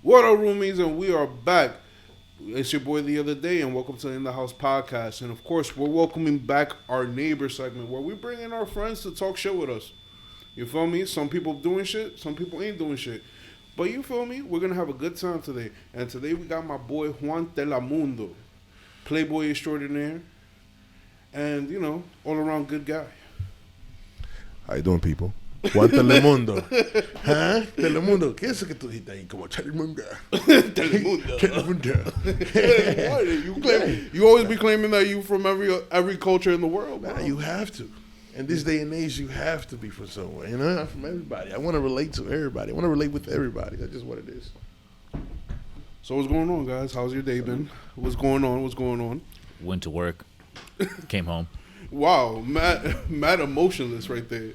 What up, roomies? And we are back. It's your boy The Other Day, and welcome to In the House podcast. And of course, we're welcoming back our neighbor segment where we bring in our friends to talk shit with us. You feel me? Some people doing shit, some people ain't doing shit. But you feel me? We're gonna have a good time today. And today we got my boy Juan Telemundo, Playboy extraordinaire, and you know, all around good guy. How you doing, people? Juan Telemundo. ¿Ah? Telemundo. ¿Qué es eso que tú dijiste ahí? Como Telemundo. Telemundo. You always be claiming that you from every culture in the world, bro. Nah, you have to. In this day and age, you have to be from somewhere. You know, I'm from everybody. I want to relate to everybody. I want to relate with everybody. That's just what it is. So what's going on, guys? How's your day been? What's going on? Went to work. Came home. Wow, mad emotionless right there.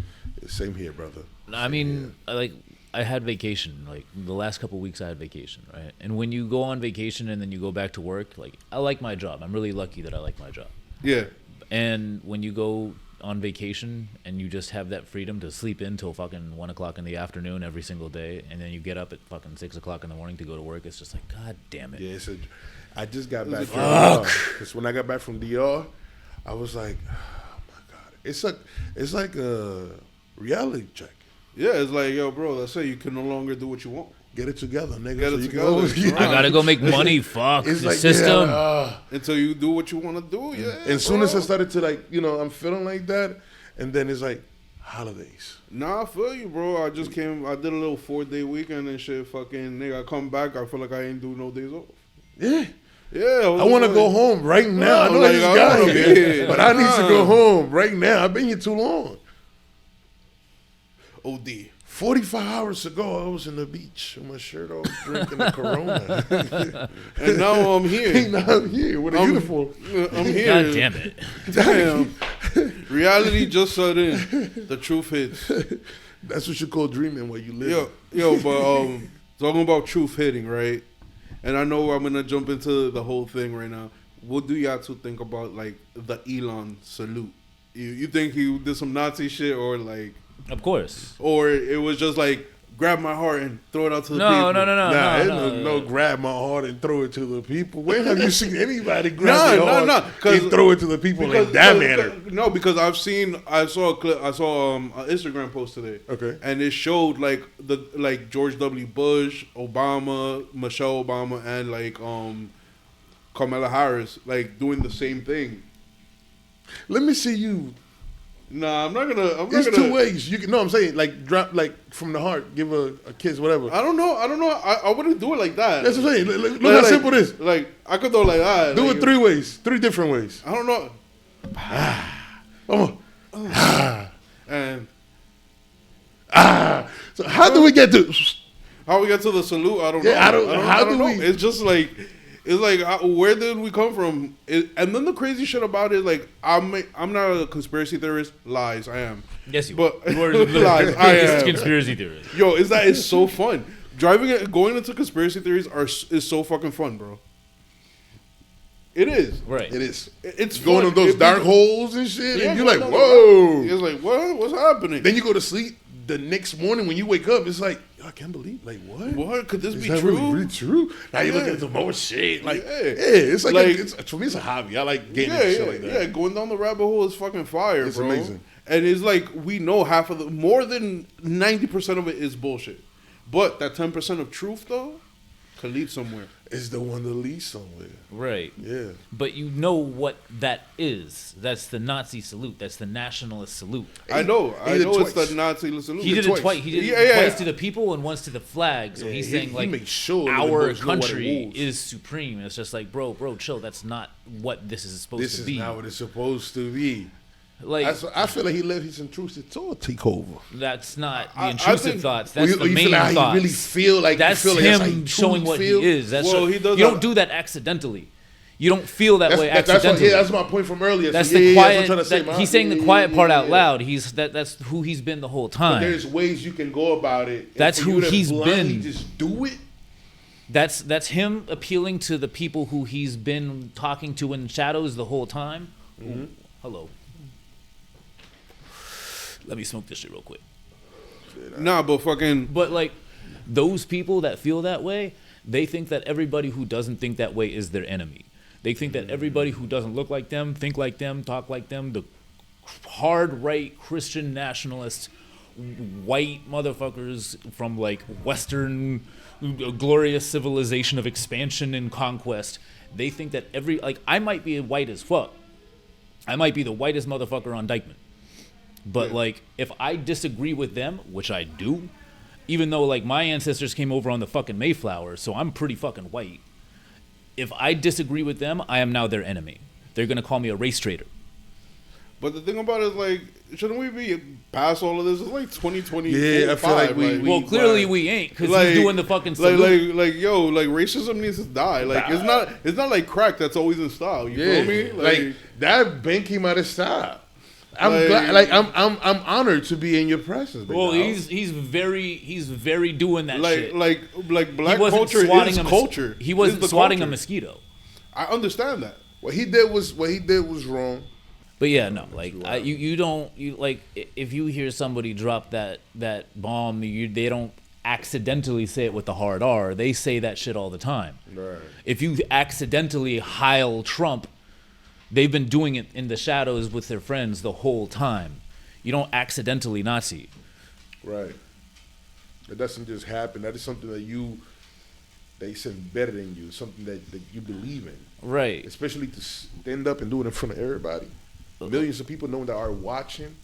Same here, brother. I mean, I had vacation. Like, the last couple of weeks I had vacation, right? And when you go on vacation and then you go back to work, like, I like my job. I'm really lucky that I like my job. Yeah. And when you go on vacation and you just have that freedom to sleep in till fucking 1 o'clock in the afternoon every single day, and then you get up at fucking 6 o'clock in the morning to go to work, it's just like, God damn it. Yeah, I just got back from DR. Because when I got back from DR, I was like, oh my God. It's like a reality check. Yeah, it's like, yo, bro, let's say you can no longer do what you want. Get it together, nigga. Get it together. I gotta go make money. Fuck it's the like, system. Yeah, until you do what you want to do, yeah. And as soon as I started to, like, you know, I'm feeling like that, and then it's like, holidays. Nah, I feel you, bro. I did a little 4-day weekend and shit. Fucking nigga, I come back, I feel like I ain't do no days off. Yeah. Yeah. I want to go home right now. I know I just got here, but I need to go home right now. I've been here too long. OD. 45 hours ago, I was in the beach with my shirt off, drinking a Corona. And now I'm here. Now I'm here with a uniform. I'm here. God damn it. Damn. Reality just set in. The truth hits. That's what you call dreaming where you live. But talking about truth hitting, right? And I know I'm gonna jump into the whole thing right now. What do y'all two think about, like, the Elon salute? You think he did some Nazi shit, or like? Of course. Or it was just like, grab my heart and throw it out to the people? No, grab my heart and throw it to the people. Where have you seen anybody grab your heart and throw it to the people like that manner? No, because I saw a clip, I saw an Instagram post today. Okay. And it showed like George W. Bush, Obama, Michelle Obama, and like Kamala Harris like doing the same thing. Let me see you. Nah, I'm not gonna. There's two ways. You can. No, I'm saying like drop like from the heart, give a kiss, whatever. I don't know. I wouldn't do it like that. That's what I'm saying. Look how simple it is. Like I could do it like that. Do it 3 ways, 3 different ways. I don't know. And So how do we get to? How we get to the salute? I don't know. I don't know. It's just like. It's like, where did we come from? And then the crazy shit about it, like, I'm not a conspiracy theorist. Lies, I am. Yes, you but are. Lies, I am. Conspiracy theorist. Yo, it's so fun. Going into conspiracy theories is so fucking fun, bro. It is. Right. It is. It's going fun. to those dark holes and shit, yeah, and you're like, whoa. It's like, what? What's happening? Then you go to sleep. The next morning when you wake up, it's like, I can't believe, like, what? What? Could this be that true? Really true? Now you look at the more shit. Like, yeah. It's like for me, it's a hobby. I like getting shit like that. Yeah, going down the rabbit hole is fucking fire, it's bro. It's amazing. And it's like, we know more than 90% of it is bullshit. But that 10% of truth, though, could lead somewhere. It's the one that leads somewhere. Right. Yeah. But you know what that is. That's the Nazi salute. That's the nationalist salute. I know it's the Nazi salute. He did it twice. He did it twice to the people and once to the flag. So he's saying, like, our country is supreme. It's just like, bro, chill. That's not what this is supposed to be. This is not what it's supposed to be. Like, I feel like he let his intrusive thought take over. That's not the intrusive thoughts. That's the main thoughts. Thoughts. You really feel like that's him showing what he is. That's you don't do that accidentally. You don't feel that way accidentally. That's my point from earlier. That's the quiet. He's saying the quiet part out loud. That's who he's been the whole time. But there's ways you can go about it. That's who he's been. Just do it. That's him appealing to the people who he's been talking to in shadows the whole time. Mm-hmm. Hello. Let me smoke this shit real quick. Nah, but like those people that feel that way, They think that everybody who doesn't think that way is their enemy. They think that everybody who doesn't look like them, think like them, talk like them, the hard right Christian nationalist white motherfuckers from like Western glorious civilization of expansion and conquest, they think that I might be white as fuck. I might be the whitest motherfucker on Dykeman. But like, if I disagree with them, which I do, even though like my ancestors came over on the fucking Mayflower, so I'm pretty fucking white. If I disagree with them, I am now their enemy. They're gonna call me a race traitor. But the thing about it is, like, shouldn't we be past all of this? It's like 2020. Yeah, I feel like well, clearly we ain't, because he's doing the fucking salute. Like, racism needs to die. Like, it's not like crack that's always in style. You feel me? Like that bang came out of style. I'm glad, I'm honored to be in your presence. Well, he's very doing that shit. Like black culture is culture. He wasn't swatting a mosquito. I understand that. What he did was wrong. But yeah, no, like if you hear somebody drop that bomb, they don't accidentally say it with the hard R. They say that shit all the time. Right. If you accidentally Heil Trump, they've been doing it in the shadows with their friends the whole time. You don't accidentally Nazi. Right. It doesn't just happen. That is something that's embedded in you, something that you believe in. Right. Especially to stand up and do it in front of everybody. Millions of people know that are watching.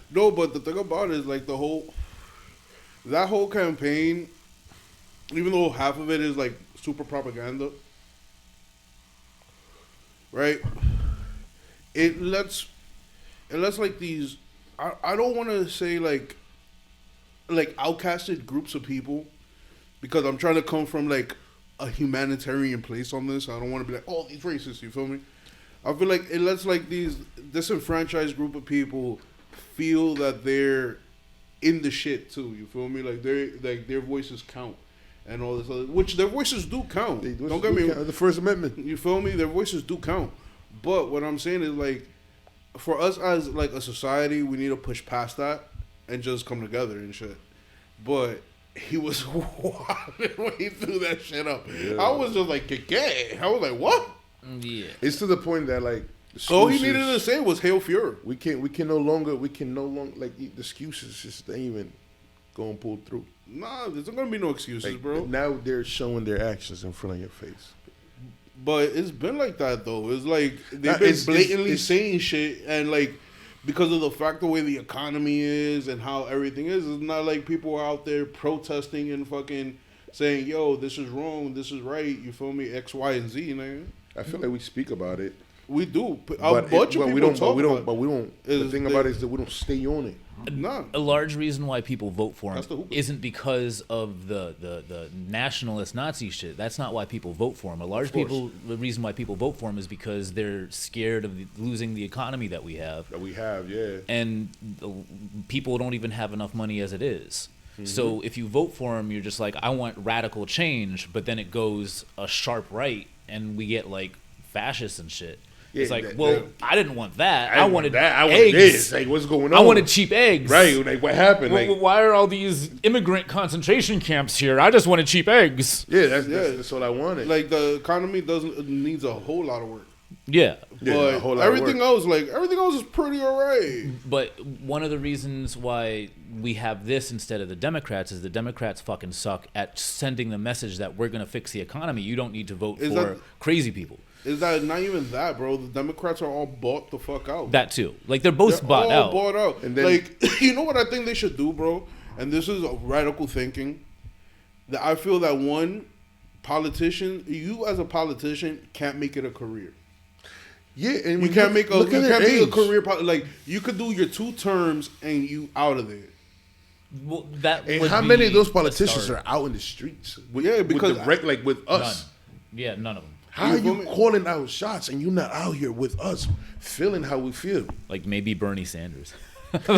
No, but the thing about it is, like, that whole campaign, even though half of it is like super propaganda, right? It lets like these, I don't want to say like outcasted groups of people, because I'm trying to come from like a humanitarian place on this. I don't want to be like, oh, these racists, you feel me? I feel like it lets like these disenfranchised group of people feel that they're in the shit too. You feel me? Like their voices count and all this other, which their voices do count. Don't get me wrong. The First Amendment. You feel me? Their voices do count. But what I'm saying is, like, for us as like a society, we need to push past that and just come together and shit. But he was wild when he threw that shit up. Yeah. I was just like, "Gay." I was like, "What?" Yeah. It's to the point that like all he needed to say was "Hail Fury." We can no longer like the excuses just ain't even gonna pull through. Nah, there's not gonna be no excuses, like, bro. Now they're showing their actions in front of your face. But it's been like that though. It's like they've been blatantly saying shit, and like because of the fact the way the economy is and how everything is, it's not like people are out there protesting and fucking saying, "Yo, this is wrong, this is right." You feel me? X, Y, and Z, nigga. I feel like we speak about it. We do. But we don't. The thing about it is that we don't stay on it. A large reason why people vote for him isn't because of the nationalist Nazi shit. That's not why people vote for him. The reason why people vote for him is because they're scared of losing the economy that we have. Yeah. And people don't even have enough money as it is. Mm-hmm. So if you vote for him, you're just like, I want radical change, but then it goes a sharp right, and we get like fascists and shit. Yeah, it's like, I didn't want that. I wanted that. I wanted eggs. This. Like, what's going on? I wanted cheap eggs. Right. Like, what happened? Why are all these immigrant concentration camps here? I just wanted cheap eggs. Yeah, that's what I wanted. Like, the economy needs a whole lot of work. Yeah. But a whole lot everything else is pretty all right. But one of the reasons why we have this instead of the Democrats is the Democrats fucking suck at sending the message that we're going to fix the economy. You don't need to vote for crazy people. Is that not even that, bro? The Democrats are all bought the fuck out. That too. Like, they're both bought out. And then, like, you know what I think they should do, bro? And this is a radical thinking. That I feel that one politician, you as a politician can't make it a career. Yeah, and you can't make a career. Like, you could do your 2 terms and you out of there. Well, how many of those politicians are out in the streets? Because with us. None. Yeah, none of them. How are you calling out shots and you're not out here with us, feeling how we feel? Like maybe Bernie Sanders. but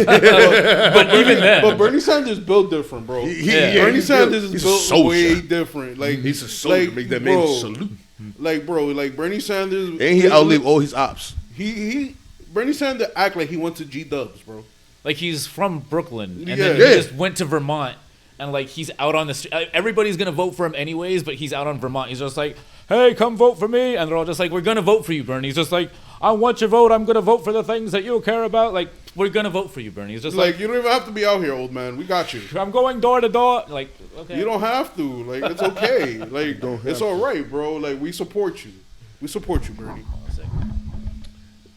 even then, but Bernie Sanders built different, bro. Bernie Sanders is built way different. Like he's a soldier. Like, make that man salute. Like, bro, like Bernie Sanders, and he outlived all his ops. Bernie Sanders act like he went to G-Dubs, bro. Like he's from Brooklyn and then he just went to Vermont and like he's out on the street. Everybody's gonna vote for him anyways, but he's out on Vermont. He's just like, hey, come vote for me, and they're all just like, we're gonna vote for you, Bernie. He's just like, I want your vote. I'm gonna vote for the things that you care about. Like, we're gonna vote for you, Bernie. He's just like you don't even have to be out here, old man. We got you. I'm going door to door. Like, okay, you don't have to. Like, it's okay. Like, it's all right, bro. Like, we support you. We support you, Bernie.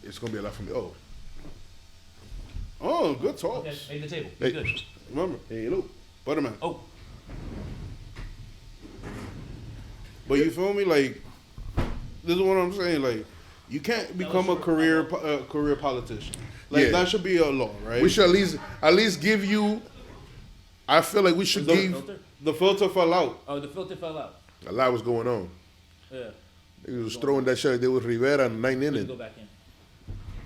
It's gonna be a lot from me. Oh, good talks. Okay, made the table. Hey. Good. Remember, hey, look, Butterman. Oh. But you feel me? Like, this is what I'm saying. Like, you can't become a career politician. Like, that should be a law, right? We should at least give you. I feel like we should give. The filter fell out. Oh, the filter fell out. A lot was going on. Yeah. He was throwing that shit. There was Rivera in 9 innings. Go back in.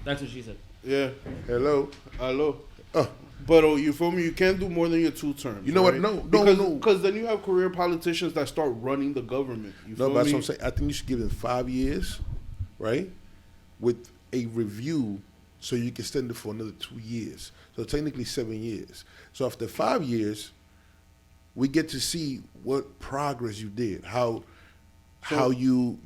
That's what she said. Yeah. Hello. But you feel me? You can't do more than your 2 terms. You know what? right? No. Because then you have career politicians that start running the government. You feel No, but that's me? what I'm saying. I think you should give them 5 years, right? With a review, so you can extend it for another 2 years. So technically 7 years. So after 5 years, we get to see what progress you did, how you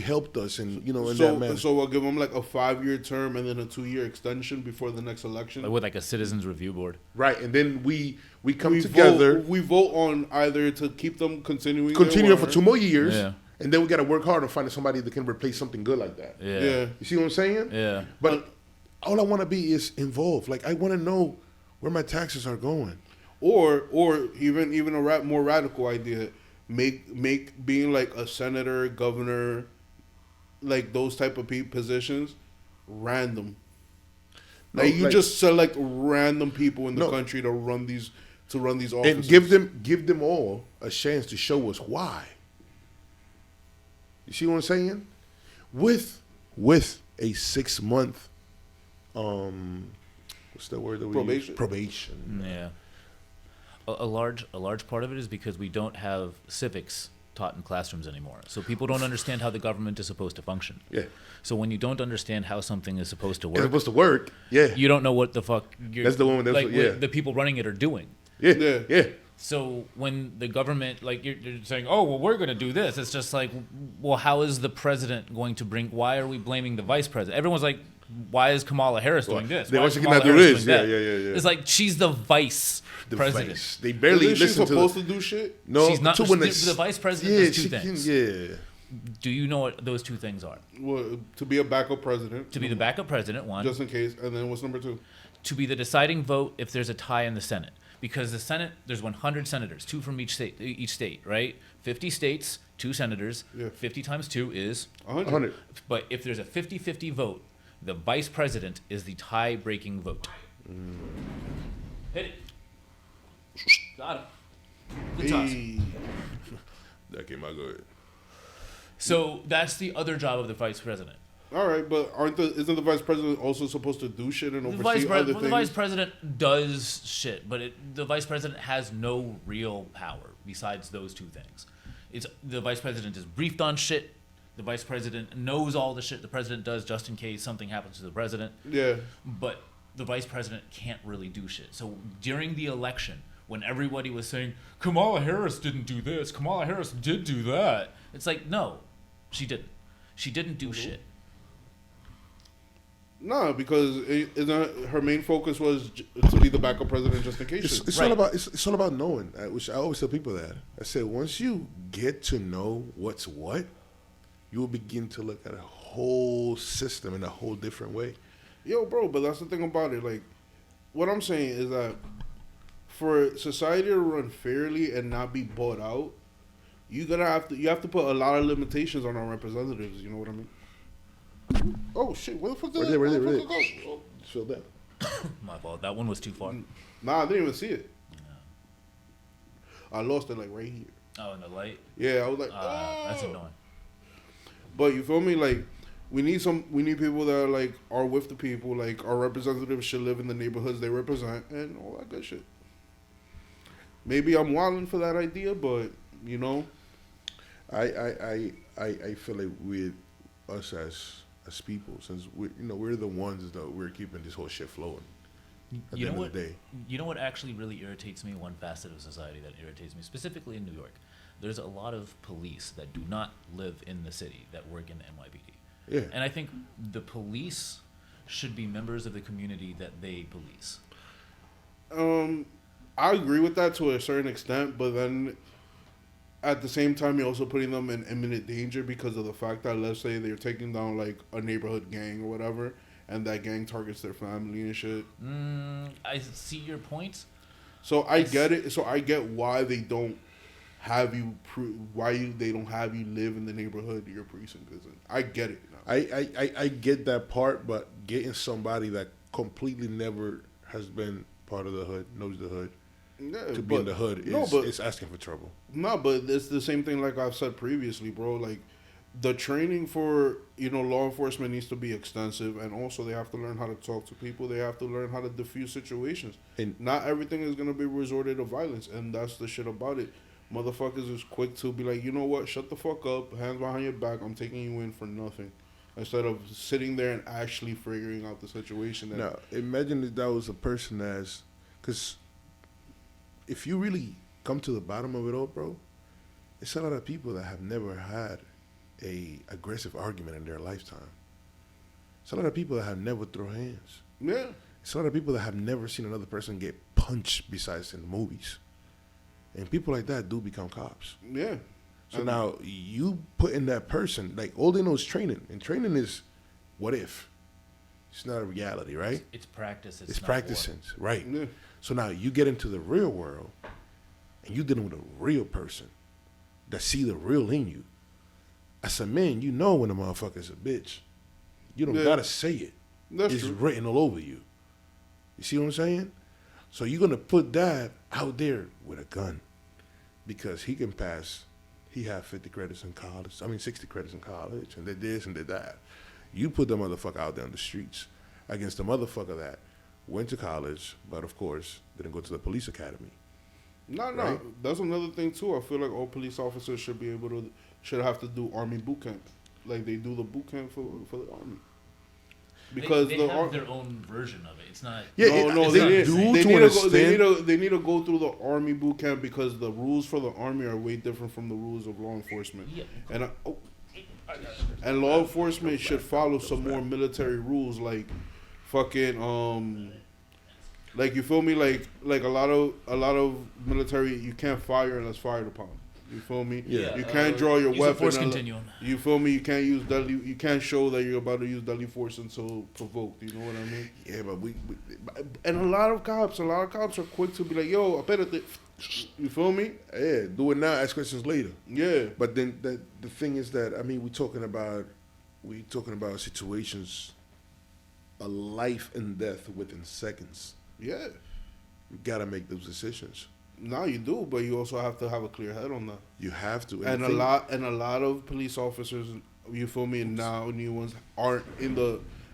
helped us, and in that manner. So we'll give them like a 5-year term and then a 2-year extension before the next election. Like with like a citizens review board. Right, and then we come together. We vote on either to keep them continuing for 2 more years. Yeah. And then we got to work hard on finding somebody that can replace something good like that. Yeah. You see what I'm saying? Yeah. But all I want to be is involved. Like, I want to know where my taxes are going. Or even a more radical idea, make being like a senator, governor, like those type of positions, random. Like you just select random people in the country to run these offices, and give them all a chance to show us why. You see what I'm saying? With a 6-month, what's that word that we use? Probation. Yeah. A large part of it is because we don't have civics taught in classrooms anymore. So people don't understand how the government is supposed to function. Yeah. So when you don't understand how something is supposed to work, It's supposed to work. Yeah. you don't know what the fuck That's the one. what the people running it are doing. Yeah. So when the government, like you're saying, oh, well, we're going to do this. It's just like, well, how is the president going to why are we blaming the vice president? Everyone's like, why is Kamala Harris doing this? Why is she Kamala cannot do Harris this? doing that? Yeah. It's like, she's the vice president. Vice. They barely Isn't she listen to supposed to do shit? No, She's not. The vice president does 2 things. Do you know what those 2 things are? Well, to be a backup president. To be the backup president, 1. Just in case. And then what's number 2? To be the deciding vote if there's a tie in the Senate. Because the Senate, there's 100 senators, 2 from each state, right? 50 states, 2 senators. Yeah. 50 times 2 is 100. But if there's a 50-50 vote, the vice president is the tie-breaking vote. Hit it. Got him. Good toss. Hey. That came out good. So that's the other job of the vice president. All right, but isn't the vice president also supposed to do shit and oversee other things? The vice president does shit, but the vice president has no real power besides those 2 things. The vice president is briefed on shit. The vice president knows all the shit the president does just in case something happens to the president. Yeah. But the vice president can't really do shit. So during the election, when everybody was saying, Kamala Harris didn't do this, Kamala Harris did do that, it's like, no, she didn't. She didn't do shit. No, because her main focus was to be the backup president just in case. It's all about knowing. Which I always tell people that. I said once you get to know what's what, you will begin to look at a whole system in a whole different way. Yo, bro, but that's the thing about it. Like, what I'm saying is that for society to run fairly and not be bought out, you have to put a lot of limitations on our representatives. You know what I mean? Oh shit! Where the fuck did Right there. go? Oh, just fell down. My fault. That one was too far. Nah, I didn't even see it. I lost it like right here. Oh, in the light? Yeah, I was like, That's annoying. But you feel me? Like, we need people that are with the people. Like, our representatives should live in the neighborhoods they represent and all that good shit. Maybe I'm wilding for that idea, but you know, I feel like with us as people, since we're the ones that we're keeping this whole shit flowing. at You the know end of the what? day. You know what actually really irritates me? One facet of society that irritates me, specifically in New York. There's a lot of police that do not live in the city that work in the NYPD. Yeah. And I think the police should be members of the community that they police. I agree with that to a certain extent, but then at the same time, you're also putting them in imminent danger because of the fact that, let's say, they're taking down like a neighborhood gang or whatever, and that gang targets their family and shit. I see your point. So I get it. So I get why they don't have you. They don't have you live in the neighborhood your precinct is in. I get it now. I get that part, but getting somebody that completely never has been part of the hood, knows the hood, to be in the hood is asking for trouble. No, but it's the same thing like I've said previously, bro. Like the training for law enforcement needs to be extensive, and also they have to learn how to talk to people. They have to learn how to diffuse situations. And not everything is gonna be resorted to violence, and that's the shit about it. Motherfuckers is quick to be like, you know what? Shut the fuck up. Hands behind your back. I'm taking you in for nothing. Instead of sitting there and actually figuring out the situation. now, imagine if that was a person because if you really come to the bottom of it all, bro, it's a lot of people that have never had a aggressive argument in their lifetime. It's a lot of people that have never thrown hands. Yeah. It's a lot of people that have never seen another person get punched besides in the movies. And people like that do become cops. Yeah. So now you put in that person, like all they know is training. And training is what if? It's not a reality, right? It's practice. It's not practicing, war. right? Yeah. So now you get into the real world and you're dealing with a real person that see the real in you. As a man, you know when a motherfucker's a bitch. You don't gotta say it. That's it's true. written all over you. You see what I'm saying? So you're gonna put that out there with a gun because he can pass. He had 50 credits in college. 60 credits in college, and did this and did that. You put the motherfucker out there on the streets against the motherfucker that went to college, but of course didn't go to the police academy. No. Right? That's another thing too. I feel like all police officers should have to do army boot camp, like they do the boot camp for the army. Because they have their own version of it. It's not. Yeah, they need to go through the army boot camp because the rules for the army are way different from the rules of law enforcement. Yeah. And law enforcement should follow some more military rules, like fucking like you feel me, like a lot of military you can't fire unless fired upon. You feel me? Yeah. You can't draw your weapon. Force continuum. You feel me? You can't use deadly. You can't show that you're about to use deadly force until provoked. You know what I mean? Yeah, but we and a lot of cops are quick to be like, "Yo, I better." You feel me? yeah, do it now. Ask questions later. Yeah. But then the thing is that we're talking about situations, a life and death within seconds. Yeah. You gotta make those decisions. No, you do, but you also have to have a clear head on that. You have to. And a lot of police officers, you feel me, and now new ones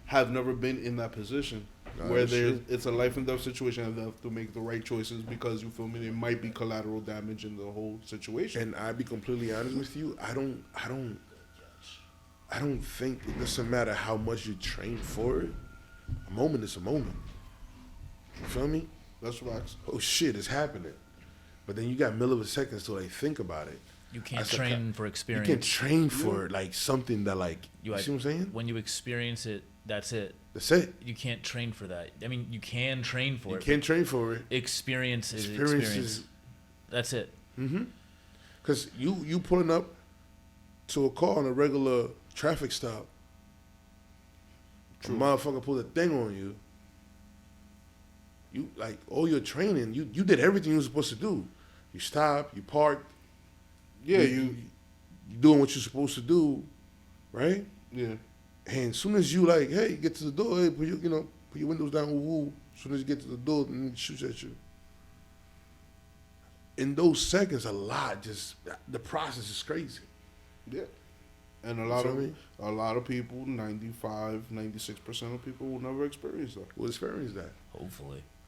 have never been in that position where it's a life and death situation and they have to make the right choices because you feel me, there might be collateral damage in the whole situation. And I'll be completely honest with you. I don't think it doesn't matter how much you train for it. A moment is a moment. You feel me? That's facts. Oh shit, it's happening. But then you got milliseconds to think about it. You can't train for experience. You can train for something that you see what I'm saying? When you experience it, that's it. That's it. You can't train for that. You can train for it. You can train for it. Experience is experience. That's it. Mm-hmm. Because you pulling up to a car on a regular traffic stop. True. A motherfucker pulled a thing on you. You all your training, you did everything you were supposed to do. You stopped, you parked. Yeah, you doing what you're supposed to do, right? Yeah. And as soon as you hey, get to the door, hey, put your windows down, woo. As soon as you get to the door, and it shoots at you. In those seconds, the process is crazy. Yeah. And a lot of people, 95, 96% of people will never experience that. Will experience that.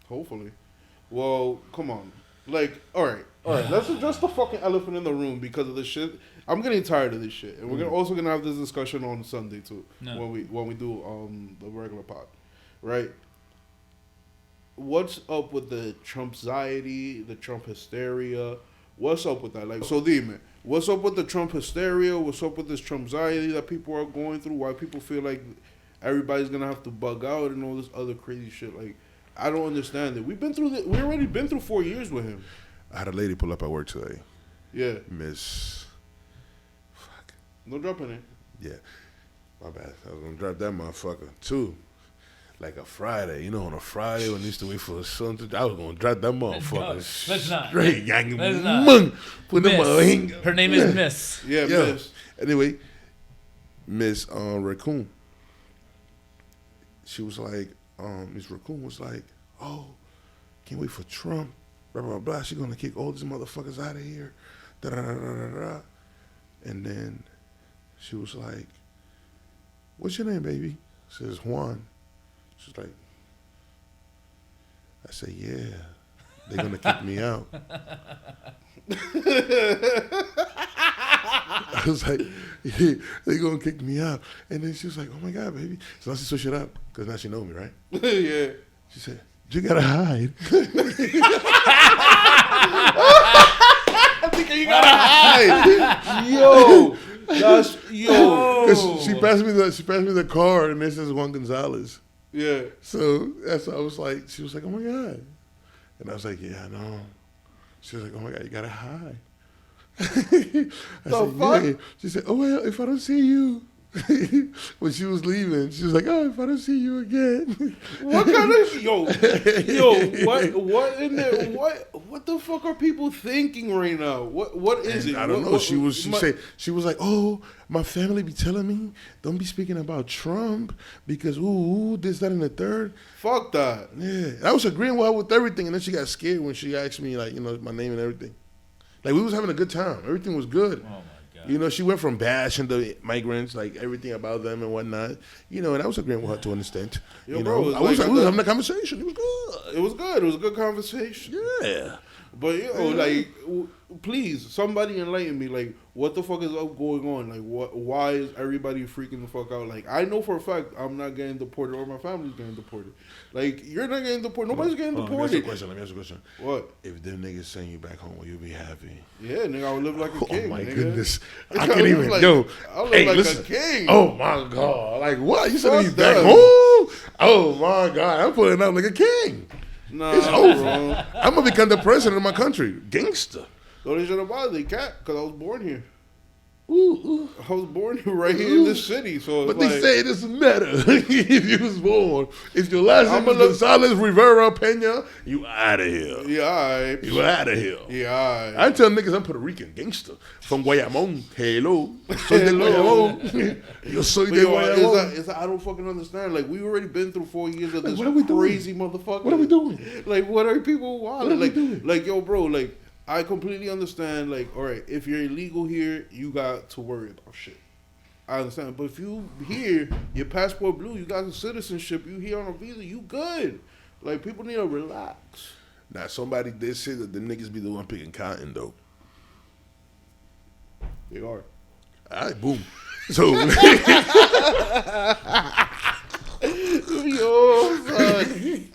Hopefully. Well, come on. All right. Let's address the fucking elephant in the room because of this shit. I'm getting tired of this shit, and we're also gonna have this discussion on Sunday too when we do the regular pod, right? what's up with the Trumpsity, the Trump hysteria? What's up with that? Like, so dime, what's up with the Trump hysteria? What's up with this Trumpsity that people are going through? Why people feel like everybody's gonna have to bug out and all this other crazy shit? Like, I don't understand it. We already been through 4 years with him. I had a lady pull up at work today. Yeah. Miss. Fuck. No dropping it. Yeah. My bad. I was going to drop that motherfucker, too. Like a Friday. You know, on a Friday when I used to wait for the sun to... I was going to drop that motherfucker. No, let's not. Straight. Let's not. Put them Miss. Her name is Miss. Yeah, yeah. Miss. Anyway, Miss Raccoon. She was like, Miss Raccoon was like, oh, can't wait for Trump. Blah, blah, blah. She's going to kick all these motherfuckers out of here. Da, da, da, da, da, da. And then she was like, what's your name, baby? I says, Juan. She's like, I say, yeah, they're going to kick me out. I was like, yeah, they're going to kick me out. And then she was like, oh, my God, baby. So now she switched it up because now she know me, right? Yeah. She said, you got to hide. I think you got to hide. Yo. That's, yo. 'Cause she passed me the card and this is Juan Gonzalez. Yeah. So that's I was like, she was like, oh my God. And I was like, yeah, I know. She was like, oh my God, you gotta hide. I said, fuck? yeah. She said, oh well, if I don't see you. When she was leaving, she was like, oh, if I don't see you again. What kind of what in there? What the fuck are people thinking right now? What is it? I don't know. She was like, oh, my family be telling me don't be speaking about Trump because ooh, this, that, and the third. Fuck that. Yeah, I was agreeing with everything, and then she got scared when she asked me like, my name and everything. Like we was having a good time. Everything was good. Oh. She went from bashing the migrants, like everything about them and whatnot. And I was agreeing with her to an extent. Yo, I bro, was having a conversation. It was good. It was good. It was a good conversation. Yeah. But, like, please, somebody enlighten me. Like, what the fuck is up going on? Like, why is everybody freaking the fuck out? Like, I know for a fact I'm not getting deported or my family's getting deported. Like, you're not getting deported. Nobody's getting deported. Let me ask you a question. What? If them niggas send you back home, will you be happy? Yeah, nigga, I would live like a king. Oh, my nigga. goodness. I can't even. I live like a king. Oh, my God. Like, what? You sending me back home? Oh, my God. I'm pulling out like a king. Nah, it's over. Bro. I'm going to become the president of my country. Gangster. Don't they shouldn't bother they cat because I was born here. Ooh. I was born right here in this city, so but they say it doesn't matter if you was born. If your last name is Gonzalez Rivera Pena, you out of here. Yeah, all right. You out of here. Yeah, all right. I tell niggas I'm Puerto Rican gangster from Guayamón. Hello, soy de Guayamón. Yo soy de Guayamón. I don't fucking understand. Like we already been through 4 years of this crazy motherfucker. What are we doing? Like what are people wanting? What are we doing? Like yo, bro, like. I completely understand, like, all right, if you're illegal here, you got to worry about shit. I understand. But if you here, your passport blue, you got a citizenship, you here on a visa, you good. Like, people need to relax. Now, somebody did say that the niggas be the one picking cotton, though. They are. All right, boom. So, yo, son.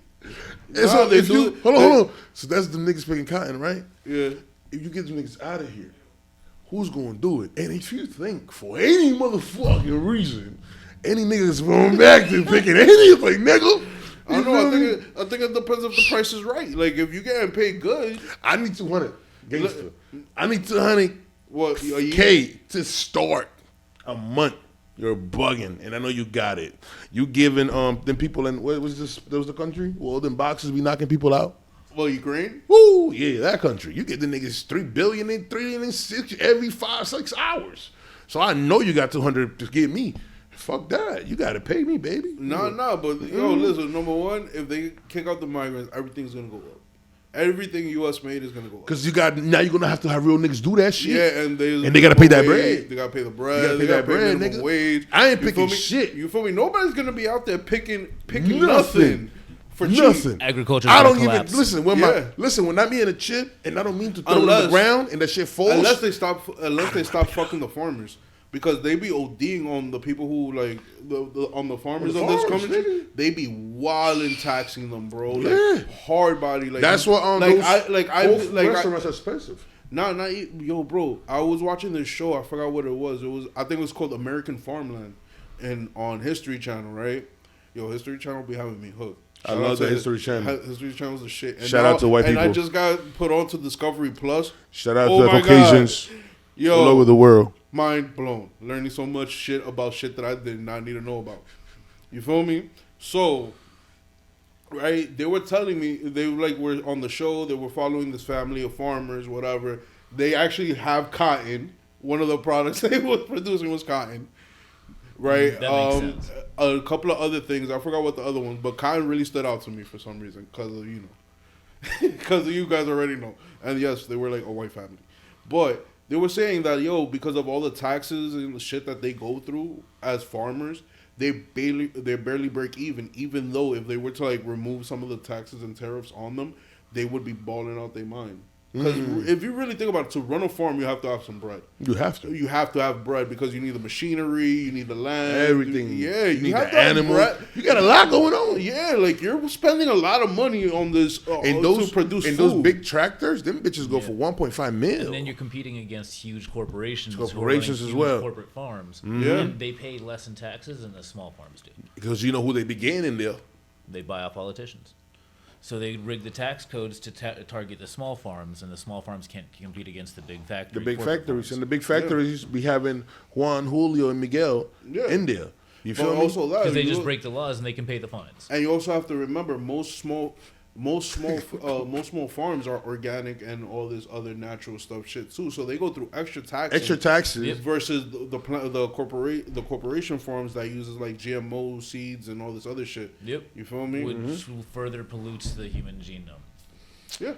And so if you hold on. So that's the niggas picking cotton, right? Yeah. If you get the niggas out of here, who's gonna do it? And if you think for any motherfucking reason, any niggas going back to picking anything, nigga. I don't know. I think it depends if the price is right. Like if you getting paid good, I need 200 gangster. I need 200 what K to start a month. You're bugging, and I know you got it. You giving them people in what was this? There was the country. Well, them boxes be knocking people out. Well, Ukraine. Woo, yeah, that country. You get the niggas $3 billion in 3 and 6 every 5-6 hours. So I know you got 200 to get me. Fuck that. You got to pay me, baby. No, but yo, listen. Number one, if they kick out the migrants, everything's gonna go up. Everything U.S. made is gonna go up. Because you're gonna have to have real niggas do that shit. Yeah, and they gotta pay that bread. They gotta pay the bread. You gotta pay that bread, nigga. Wage. I ain't picking shit. You feel me? Nobody's gonna be out there picking nothing for nothing. cheap. Agriculture. I don't collapse. even listen when I'm eating a chip and I don't mean to throw it on the ground and that shit falls. Unless they stop fucking the farmers. because they be ODing on the people who like on the farmers The of this farmers, country. nigga. They be wilding taxing them, bro. Like Yeah. hard body. Like That's what those restaurants are expensive. Yo, bro. I was watching this show. I forgot what it was. I think it was called American Farmland, and on History Channel, right? Yo, History Channel be having me hooked. I love the History Channel. History Channel's the shit. And Shout out to white and people. I just got put on to Discovery Plus. Shout out Oh to my Caucasians Yo, all over the world. mind blown. Learning so much shit about shit that I did not need to know about. You feel me? So, right, they were telling me, they were on the show, they were following this family of farmers, whatever. They actually have cotton. One of the products they was producing was cotton. Right? That makes sense. A couple of other things. I forgot what the other ones, but cotton really stood out to me for some reason because of, because you guys already know. And yes, they were like a white family. But they were saying that, because of all the taxes and the shit that they go through as farmers, they barely break even though if they were to like remove some of the taxes and tariffs on them, they would be balling out their mind. Because if you really think about it, to run a farm, you have to have some bread. You have to. You have to have bread because you need the machinery, you need the land, Everything. Yeah, you need have the to have animals. bread. You got a lot going on. Yeah, like you're spending a lot of money on this to produce food. those big tractors, them bitches go for 1.5 mil. And then you're competing against huge corporations. Corporations who are as running huge well. Corporate farms. Yeah. And they pay less in taxes than the small farms do. Because you know who they began in there. They buy out politicians. So they rig the tax codes to target the small farms, and the small farms can't compete against the big factories. The big factories. farms. And the big factories be having Juan, Julio, and Miguel in there. You feel me? Also that Because they just break the laws and they can pay the fines. and you also have to remember most small farms are organic and all this other natural stuff shit too. So they go through extra taxes. Versus the corporation farms that uses like GMO seeds and all this other shit. Yep. You feel me? Which further pollutes the human genome. Yeah.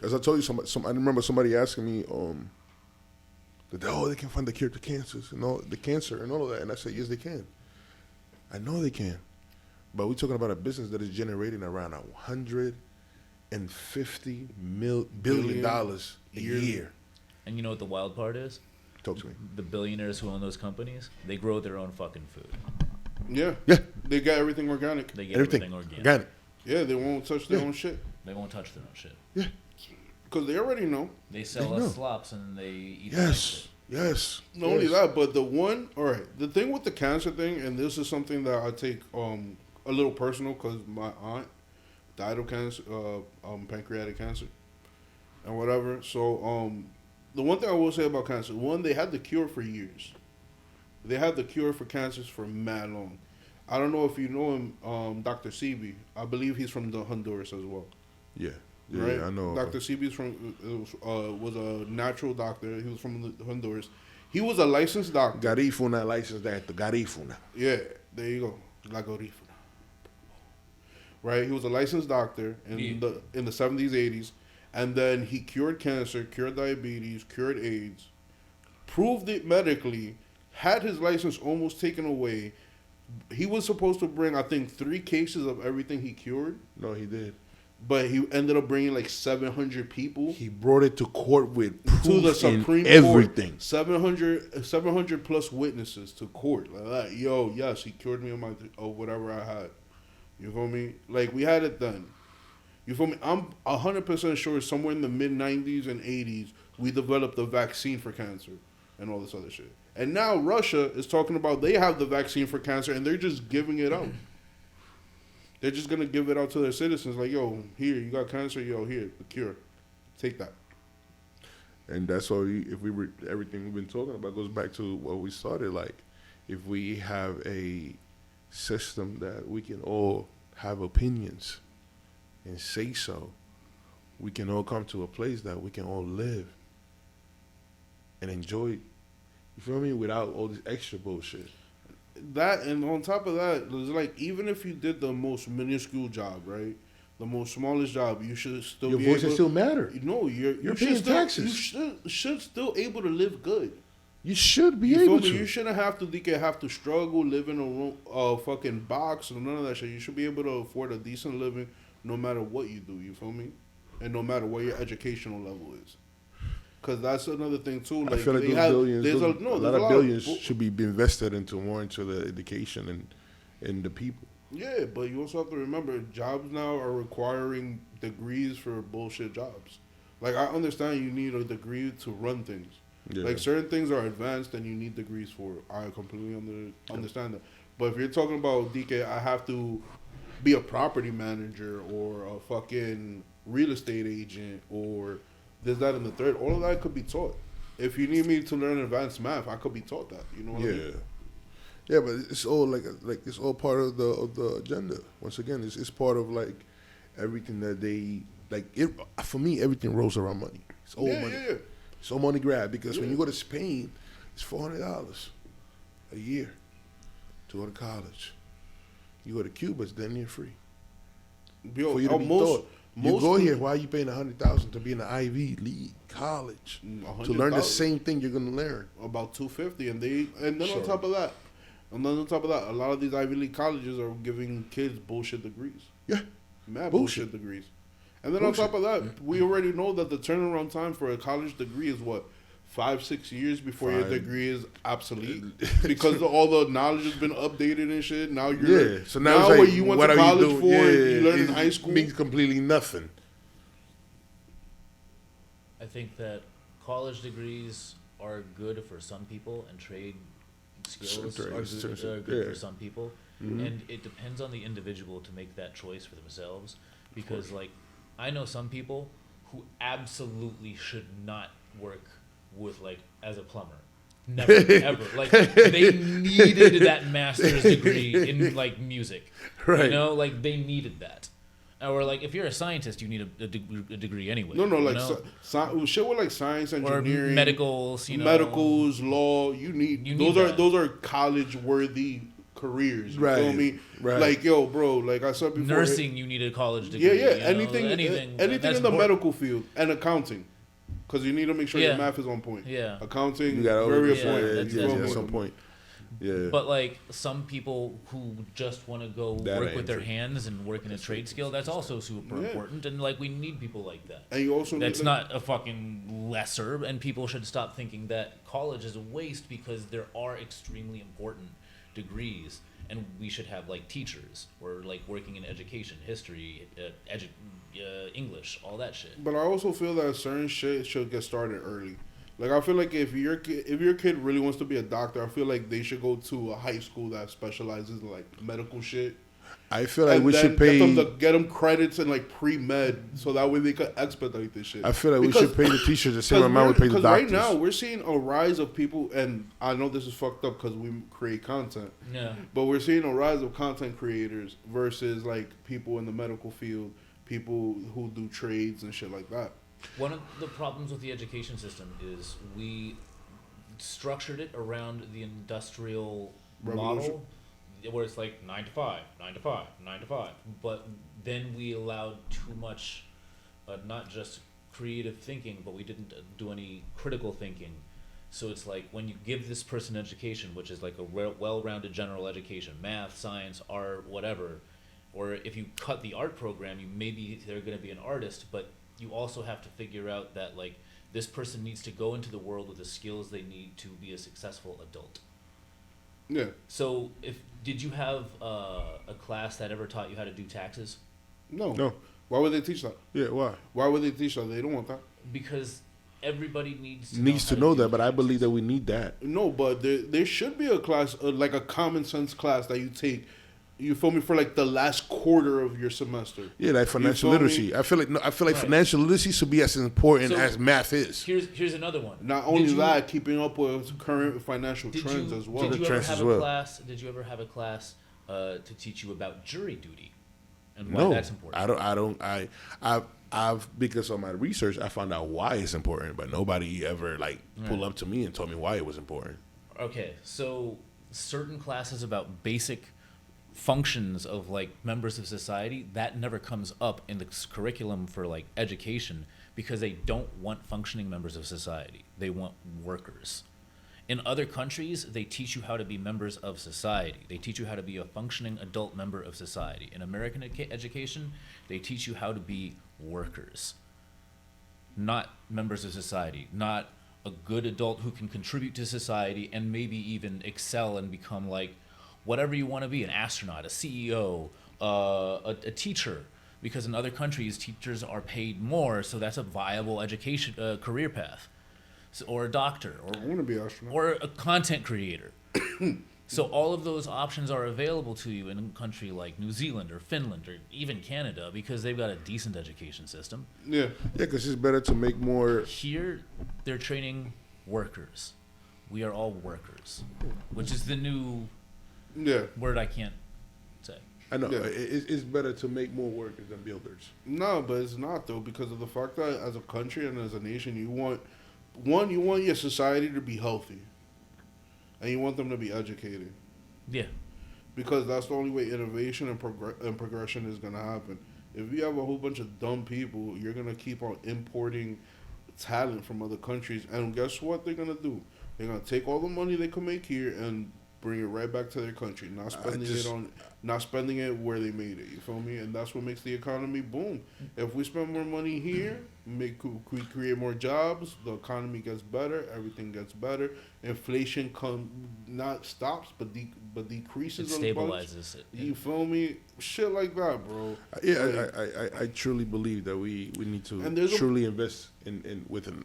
As I told you, I remember somebody asking me, that they can find the cure to cancers and all the cancer and all of that, and I said, yes, they can. I know they can, but we're talking about a business that is generating around $150 billion a year. And you know what the wild part is? Talk to me. The billionaires who own those companies, they grow their own fucking food. Yeah. They got everything organic. They get Everything everything organic. organic. Yeah, they won't touch their own shit. They won't touch their own shit. Yeah. Because they already know. They sell They know. us slops and they eat Yes. Yes. Not only that, but the thing with the cancer thing, and this is something that I take a little personal because my aunt died of cancer, pancreatic cancer, and whatever. So the one thing I will say about cancer, they had the cure for years. They had the cure for cancers for mad long. I don't know if you know him, Dr. Sebi. I believe he's from Honduras as well. Yeah. Right? Yeah, I know. Dr. Sebi was a natural doctor. He was from Honduras. He was a licensed doctor. Garifuna license that Garifuna. Yeah, there you go. La Garifuna. Right? He was a licensed doctor in the 70s, 80s. And then he cured cancer, cured diabetes, cured AIDS, proved it medically, had his license almost taken away. He was supposed to bring, I think, 3 cases of everything he cured. No, he did. But he ended up bringing like 700 people. He brought it to court with proof To the Supreme and Court. everything. 700 plus witnesses to court. Like that. Yo, yes, he cured me of whatever I had. You feel me? Like, we had it done. You feel me? I'm 100% sure somewhere in the mid-90s and 80s, we developed a vaccine for cancer and all this other shit. And now Russia is talking about they have the vaccine for cancer and they're just giving it out. They're just going to give it out to their citizens. Like, yo, here, you got cancer. Yo, here, the cure. Take that. And that's why everything we've been talking about goes back to what we started. Like, if we have a system that we can all have opinions and say so, we can all come to a place that we can all live and enjoy, you feel me, without all this extra bullshit. That, and on top of that, it's like, even if you did the most minuscule job, right? The most smallest job, you should still Your be voice able, still matter. No, You're paying taxes. You should still able to live good. You should be You able feel me? to. You shouldn't have to struggle, live in a fucking box, or none of that shit. You should be able to afford a decent living no matter what you do, you feel me? And no matter what your educational level is. Because that's another thing too. I Like feel like they those have, billions, there's those, a, no, a there's lot of billions bull- should be invested into more into the education and the people. Yeah, but you also have to remember, jobs now are requiring degrees for bullshit jobs. Like I understand you need a degree to run things. Yeah. Like certain things are advanced and you need degrees for. I completely understand that. But if you're talking about DK, I have to be a property manager or a fucking real estate agent or this, that, and the third. All of that could be taught. If you need me to learn advanced math, I could be taught that. You know what I mean? Yeah, but it's all like it's all part of the agenda. Once again, it's part of like everything that they like. It for me, everything rolls around money. It's all money. Yeah. It's all money grab because when you go to Spain, it's $400 a year to go to college. You go to Cuba, it's damn near free. Yo, For you to be taught. You go here, why are you paying $100,000 to be in the Ivy League college to learn the same thing you're gonna learn? About $250, and then Sure. on top of that, a lot of these Ivy League colleges are giving kids bullshit degrees. Yeah, Mad Bullshit. bullshit degrees. And then Bullshit. on top of that, we already know that the turnaround time for a college degree is what, 5-6 years before your 5. degree is obsolete because all the knowledge has been updated and shit. Now you're So now it's like, what you went what to are you college doing? for, you learn in it high school. means completely nothing. I think that college degrees are good for some people and trade skills Trade, are certain- good yeah. for some people. Mhm. And it depends on the individual to make that choice for themselves. Because, like, I know some people who absolutely should not work with, like, as a plumber. Never, ever. Like, they needed that master's degree in, like, music. Right. You know, like, they needed that. Or, like, if you're a scientist, you need a degree anyway. No, you like know? shit with like science, Or engineering, medicals, you know. medicals, law. You need that. those are college worthy careers. You Right, feel me? right. Like yo, bro. Like I said before, Nursing, you need a college degree. Yeah, you know, anything anything in that's the important. medical field and accounting, because you need to make sure your Yeah. math is on point. Yeah. Accounting, You got very yeah, important. that's You feel at me? some point. Yeah. But like some people who just want to go That work ain't with their true. hands and work in a trade skill, that's also super Yeah. important. And like we need people like that. And you also That's need, not a fucking lesser, and people should stop thinking that college is a waste because there are extremely important degrees, and we should have like teachers or like working in education, history, English, all that shit. But I also feel that certain shit should get started early. Like I feel like if your kid really wants to be a doctor, I feel like they should go to a high school that specializes in like medical shit. I feel like And we then should pay. get them credits in like pre-med, so that way they could expedite this shit. I feel like Because- we should pay the teachers the same amount we pay the Because doctors. right now we're seeing a rise of people, and I know this is fucked up because we create content, Yeah. but we're seeing a rise of content creators versus like people in the medical field, people who do trades and shit like that. One of the problems with the education system is we structured it around the industrial Revolution. model, where it's like 9 to 5, 9 to 5, 9 to 5. But then we allowed too much, not just creative thinking, but we didn't do any critical thinking. So it's like when you give this person education, which is like a well-rounded general education, math, science, art, whatever, or if you cut the art program, maybe they're going to be an artist, but you also have to figure out that like this person needs to go into the world with the skills they need to be a successful adult. Yeah. So did you have a class that ever taught you how to do taxes? No. Why would they teach that? Yeah, why? Why would they teach that? They don't want that. Because everybody needs to Needs to how know do that, but I believe taxes. that we need that. No, but there should be a class, like a common sense class that you take. You feel me, for like the last quarter of your semester. Yeah, like financial feel me? literacy. I feel like Right. financial literacy should be as important So- as math is. Here's another one. Not Did only you- that, keeping up with current financial Did trends you, as well. Did you ever Trends have as a well. class? Did you ever have a class to teach you about jury duty and why No, that's important? I've because of my research, I found out why it's important, but nobody ever like pulled up to me and told me why it was important. Okay, so certain classes about basic functions of like members of society that never comes up in the curriculum for like education because they don't want functioning members of society. They want workers. In other countries, they teach you how to be members of society. They teach you how to be a functioning adult member of society. In American education, they teach you how to be workers. not members of society, not a good adult who can contribute to society and maybe even excel and become like whatever you want to be, an astronaut, a CEO, a teacher. Because in other countries, teachers are paid more, so that's a viable education career path. So, or a doctor, I want to be an astronaut. or a content creator. So all of those options are available to you in a country like New Zealand or Finland or even Canada because they've got a decent education system. Yeah. Yeah, because it's better to make more. Here, they're training workers. We are all workers, which is the new word I can't say. I know. Yeah. It's better to make more workers than builders. No, but it's not though, because of the fact that as a country and as a nation, you want your society to be healthy, and you want them to be educated. Yeah. Because that's the only way innovation and progression is gonna happen. If you have a whole bunch of dumb people, you're gonna keep on importing talent from other countries, and guess what they're gonna do? They're gonna take all the money they can make here and bring it right back to their country, not spending it where they made it. You feel me? And that's what makes the economy boom. If we spend more money here, we create more jobs, the economy gets better, everything gets better. Inflation not stops, but decreases. It stabilizes it. You feel me? Shit like that, bro. Yeah, I truly believe that we need to truly invest within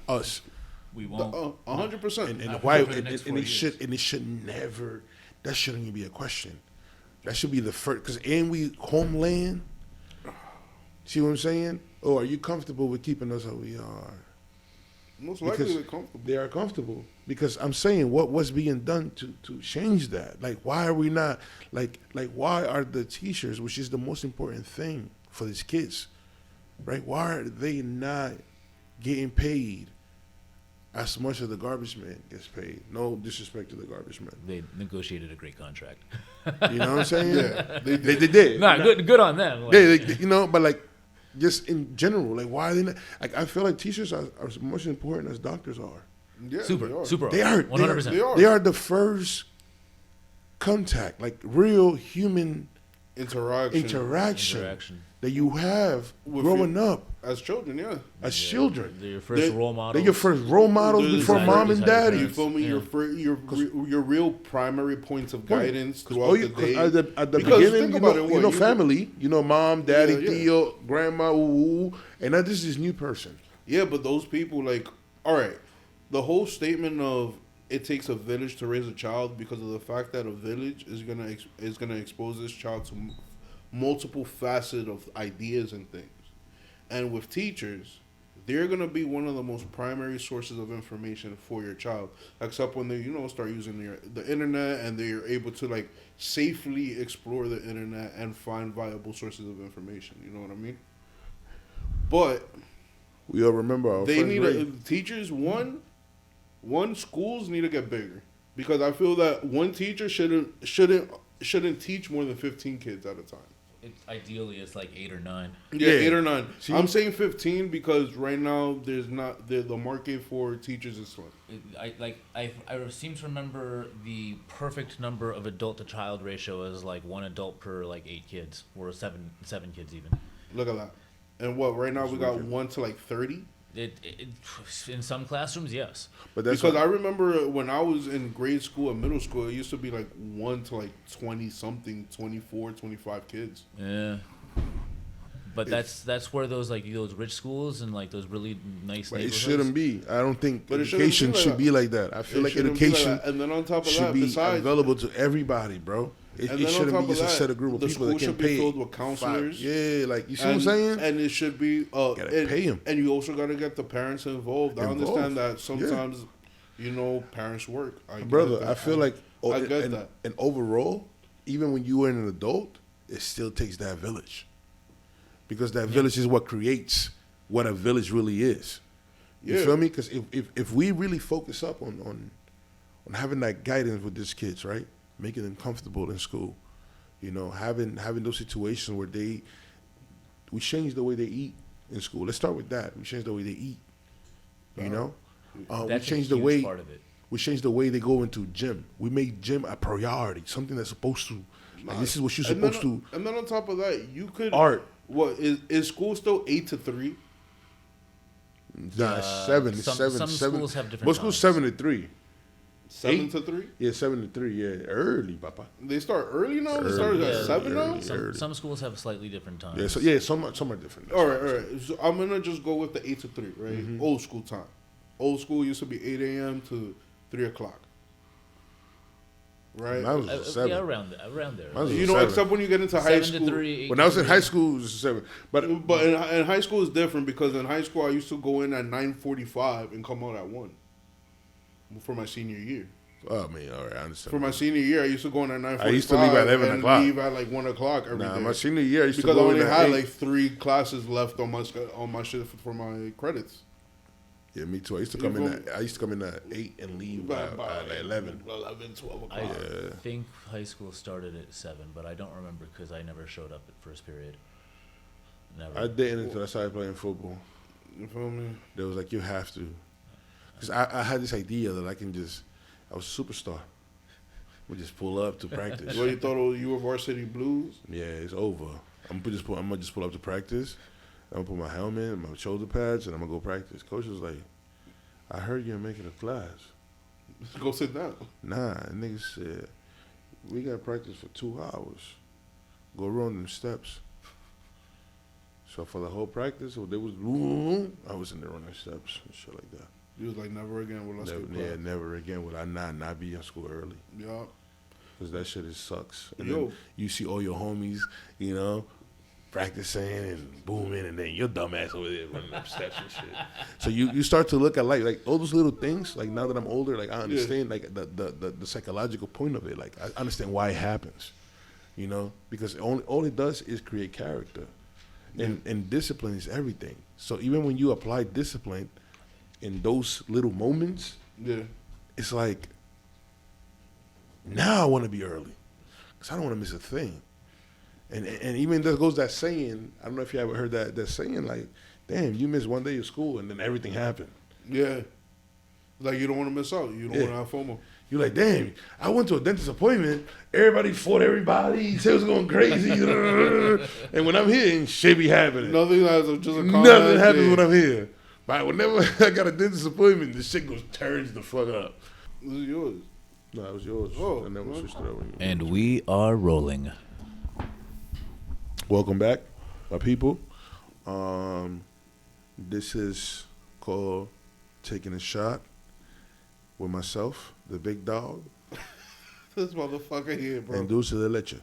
us. We won't. 100%. And why? And it should never. That shouldn't even be a question. That should be the first. Because we homeland. See what I'm saying? Or are you comfortable with keeping us how we are? Most likely they're comfortable. They are comfortable. Because I'm saying what's being done to change that. Like, why are we not like why are the teachers, which is the most important thing for these kids, right? Why are they not getting paid as much as the garbage man gets paid? No disrespect to the garbage man. They negotiated a great contract. You know what I'm saying? Yeah, they did. Nah, good on them. Like, they, but like, just in general, like, why are they not? Like, I feel like teachers are as much important as doctors are. Yeah, super. They are 100%. They are the first contact, like real human interaction that you have growing up as children. Yeah, as children. They're your first role models. They're your first role models before mom and daddy. You feel me? Yeah. Your real primary points of guidance throughout the day. At the beginning, family. You know, mom, daddy, Theo, grandma, and now this is new person. Yeah, but those people, like, all right, the whole statement of it takes a village to raise a child, because of the fact that a village is gonna expose this child to multiple facets of ideas and things. And with teachers, they're going to be one of the most primary sources of information for your child, except when they, start using the internet and they're able to, like, safely explore the internet and find viable sources of information. You know what I mean? But we all remember our they first need grade. Teachers, schools need to get bigger, because I feel that one teacher shouldn't teach more than 15 kids at a time. Ideally, it's like 8 or 9. Yeah, 8 or 9. See, I'm saying 15 because right now there's not the market for teachers is slim. I seem to remember the perfect number of adult to child ratio is like 1 adult per like 8 kids, or 7 kids even. Look at that. And what right now we got 1 to like 30. In some classrooms, yes. But that's because I remember when I was in grade school and middle school, it used to be like 1 to like 20 something, 24, 25 kids. Yeah. But that's where those rich schools and like those really nice neighborhoods. It shouldn't be. I don't think education should be like that. I feel like education and then on top of should be available to everybody, bro. It shouldn't be just a set of group of people that can pay. The school should be filled with counselors. Yeah, like, you see what I'm saying? And it should be gotta pay them. And you also got to get the parents involved. I understand that sometimes, parents work. Brother, I feel like I get that. And overall, even when you are an adult, it still takes that village, because that village is what creates what a village really is. You feel me? Because if we really focus up on having that guidance with these kids, right? Making them comfortable in school, having those situations where we change the way they eat in school. Let's start with that. We change the way they eat. We change the way part of it. We change the way they go into gym. We make gym a priority, something that's supposed to. Like, this is what you're supposed to. And then on top of that, you could art. What is school still 8 to 3? Nah, it's 7. It's Some 7. schools have different Most schools times. 7 to 3. 7 to 3? Yeah, 7 to 3. Yeah, early, papa. They start early now? They Early, start Yeah, at 7 now? Some schools have slightly different times. Some are different. All right. So I'm going to just go with the 8 to 3, right? Mm-hmm. Old school time. Old school used to be 8 a.m. to 3 o'clock. Right? Mine was 7. Yeah, around there. Mine was You know, 7. except when you get into high 7 school. to 3. When I was in high school, it was 7. But In high school, it's different because in high school, I used to go in at 9:45 and come out at 1 for my senior year. oh, man, all right, I understand. For my senior year, I used to go in at 9:45. I used to leave at 11 and o'clock. leave at like 1 o'clock every day. my senior year, I used Because to I go only in at had 8. like 3 classes left on my shit for my credits. Yeah, me too. I used to come in at 8 and leave at 11. 12 o'clock. I think high school started at 7, but I don't remember because I never showed up at first period. Never. I didn't until I started playing football. You feel me? They was like, you have to. Because I had this idea that I was a superstar. We just pull up to practice. Well, you thought you were Varsity Blues? Yeah, it's over. I'm gonna just pull up to practice. I'm gonna put my helmet, my shoulder pads, and I'm gonna go practice. Coach was like, I heard you're making a class. Go sit down. Nah, niggas said, we got practice for 2 hours. Go run them steps. So for the whole practice, they was, I was in there running steps and shit like that. You was like, never again will I skip class. Never again would I not be in school early. Yeah. Because that shit sucks. And Yo. then you see all your homies, practicing and booming, and then your dumb ass over there running up steps and shit. So you start to look at like all those little things. Like now that I'm older, like I understand like the psychological point of it. Like I understand why it happens, because all it does is create character, and discipline is everything. So even when you apply discipline in those little moments, it's like now I want to be early because I don't want to miss a thing. And even there goes that saying, I don't know if you ever heard that saying, like, damn, you missed one day of school and then everything happened. Yeah. Like you don't want to miss out. You don't want to have FOMO. You're like, damn, I went to a dentist appointment. Everybody fought everybody. Sales was going crazy. And when I'm here, and shit be happening. Nothing happens when I'm here. But whenever I got a dentist appointment, the shit turns the fuck up. This is yours. No, it was yours. Oh, I never switched it up. And we are rolling. Welcome back, my people. This is called Taking a Shot with myself, the big dog, This motherfucker here, bro. and Dulce de Leche.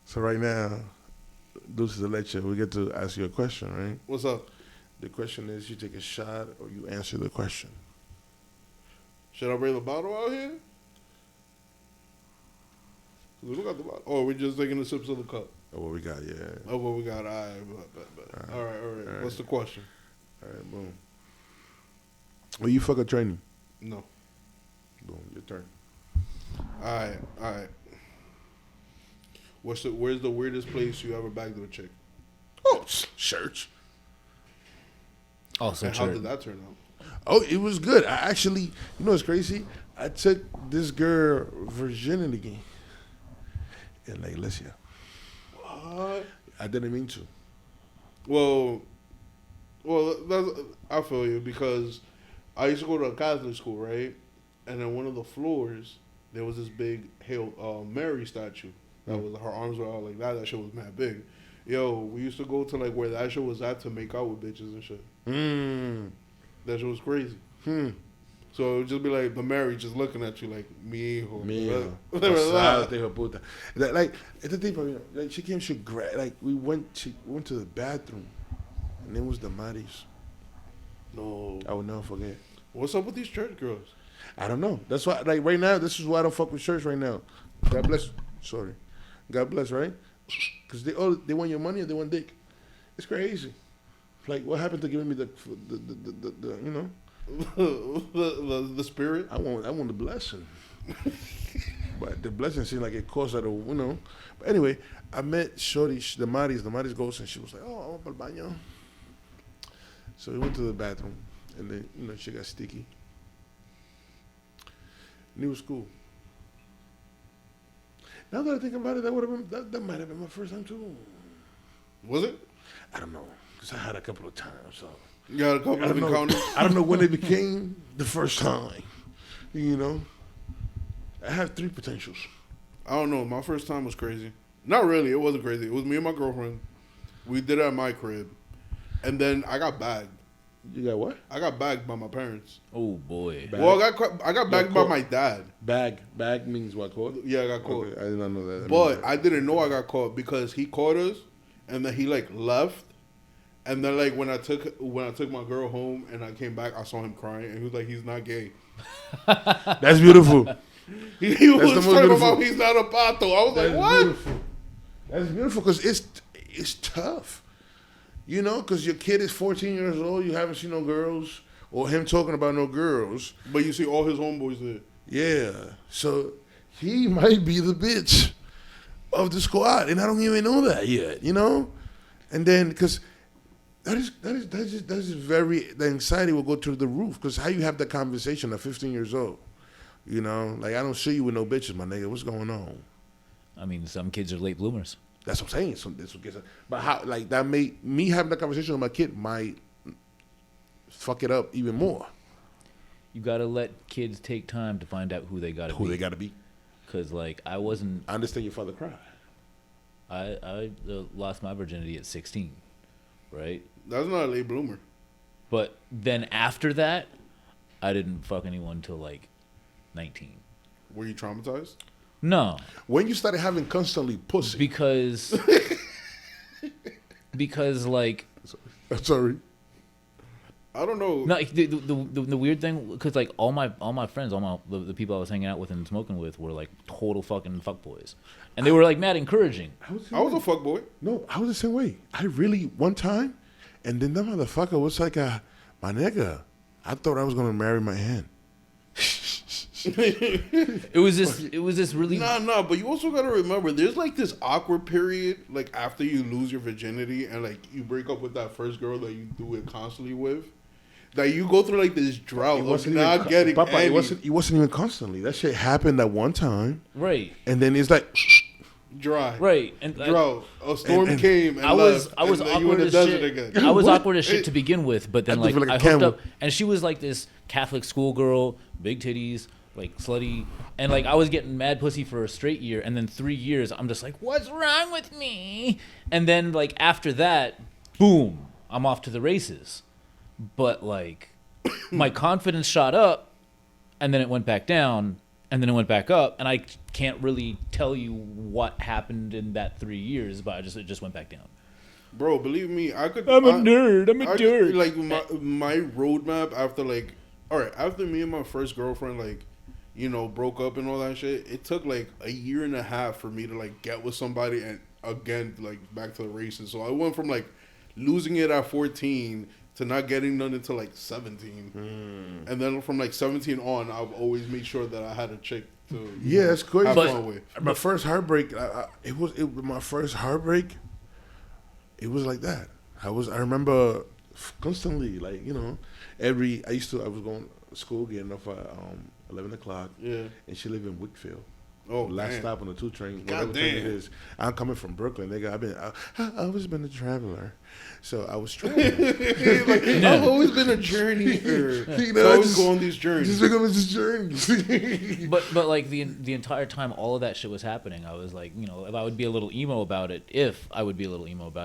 So right now, Dulce de Leche, we get to ask you a question, right? What's up? The question is, you take a shot or you answer the question. Should I bring the bottle out here? We don't got the bottle. Oh, we're just taking the sips of the cup. Oh, what we got, yeah. Oh, what we got. All right. All right. What's the question? All right, boom. Will you fuck a trainee? No. Boom, your turn. All right. Where's the weirdest place you ever bagged a chick? Oh, church. Also, And how did that turn out? Oh, it was good. I actually, what's crazy? I took this girl virginity in Lake Lycia. What? I didn't mean to. Well, I feel you because I used to go to a Catholic school, right? And on one of the floors, there was this big Hail Mary statue. That was her arms were out like that. That shit was mad big. Yo, we used to go to like where that shit was at to make out with bitches and shit. That shit was crazy. So it would just be like the Mary just looking at you like, mi hijo. Pasate, hijo puta. Like, it's the thing, like, she came, we went to the bathroom, and it was the Maris. No. I will never forget. What's up with these church girls? I don't know. That's why, like, right now, this is why I don't fuck with church right now. God bless. Sorry. God bless, right? Because they want your money or they want dick. It's crazy. Like, what happened to giving me the the spirit? I want the blessing. But the blessing seemed like it caused her to, But anyway, I met Shorty, the Maris goes, and she was like, oh, I'm para el baño. So we went to the bathroom, and then, she got sticky. And it was cool. Now that I think about it, that might have been my first time too. Was it? I don't know. because I had a couple of times. So You got a couple of encounters? I don't know when it became the first time. You know, I have 3 potentials. I don't know. My first time was crazy. Not really. It wasn't crazy. It was me and my girlfriend. We did it at my crib. And then I got bagged. You got what? I got bagged by my parents. Oh boy. Bag? Well, I got bagged by caught? my dad. Bag means what? Caught? Yeah, I got caught. Okay, I did not know that. But I didn't know I got caught because he caught us, and then he like left, and then like when I took my girl home and I came back, I saw him crying, and he was like, "He's not gay." That's beautiful. He was the most talking beautiful. about he's not a pato. I was like, "What?" Beautiful. That's beautiful because it's tough. You know, because your kid is 14 years old, you haven't seen no girls, or him talking about no girls. But you see all his homeboys there. Yeah. So he might be the bitch of the squad, and I don't even know that yet, you know? And then, because that is very, the anxiety will go through the roof, because how you have that conversation at 15 years old? You know? Like, I don't see you with no bitches, my nigga. What's going on? I mean, some kids are late bloomers. That's what I'm saying. But how, like, that made me having that conversation with my kid might fuck it up even more. You gotta let kids take time to find out who they gotta be. Who they gotta be. Cause like I understand your father cried. I lost my virginity at 16, right? That's not a late bloomer. But then after that, I didn't fuck anyone till like 19. Were you traumatized? No, When you started having constantly pussy. because like Sorry. I don't know. no the weird thing, because like all my friends, the people I was hanging out with and smoking with were like total fucking fuckboys, and they were like mad encouraging. I was a fuckboy. No, I was the same way. I really, one time, and then that motherfucker was like, my nigga, I thought I was going to marry my hand. It was this really Nah, but you also gotta remember, there's like this awkward period, like after you lose your virginity and like you break up with that first girl that you do it constantly with, that you go through like this drought of not getting Papa, any. it wasn't even constantly. That shit happened at one time, right. and then it's like, dry. Right, and Drought. A storm and came and I was left, I was and then you awkward in as the desert shit. again. I was What? awkward as shit to begin with, but then I like feel like a I hooked camel. up, and she was like this Catholic schoolgirl, big titties, like slutty, and like I was getting mad pussy for a straight year, and then 3 years I'm just like, what's wrong with me? And then like after that, boom, I'm off to the races. But like my confidence shot up, and then it went back down, and then it went back up, and I can't really tell you what happened in that 3 years, but it just went back down. Bro, believe me, I could. I'm a nerd. I'm a I nerd. could, like my roadmap after like, all right, after me and my first girlfriend like, you know, broke up and all that shit. It took like a year and a half for me to like get with somebody and again like back to the races. So I went from like losing it at 14 to not getting none until like 17, and then from like 17 on, I've always made sure that I had a chick to yeah, it's crazy. have But- fun with. My first heartbreak, my first heartbreak. It was like that. I remember constantly, like, you know, I was going to school getting off at 11 o'clock. Yeah. And she lived in Wickfield. Oh, Last damn. stop on the 2 train, God whatever train it damn. is. I'm coming from Brooklyn, nigga. I've always been a traveler, so I was traveling. Like, I've always been a journeyer. You I know, always just- go on these journeys. Just making this journey. But like the entire time all of that shit was happening, I was like, you know, if I would be a little emo about it,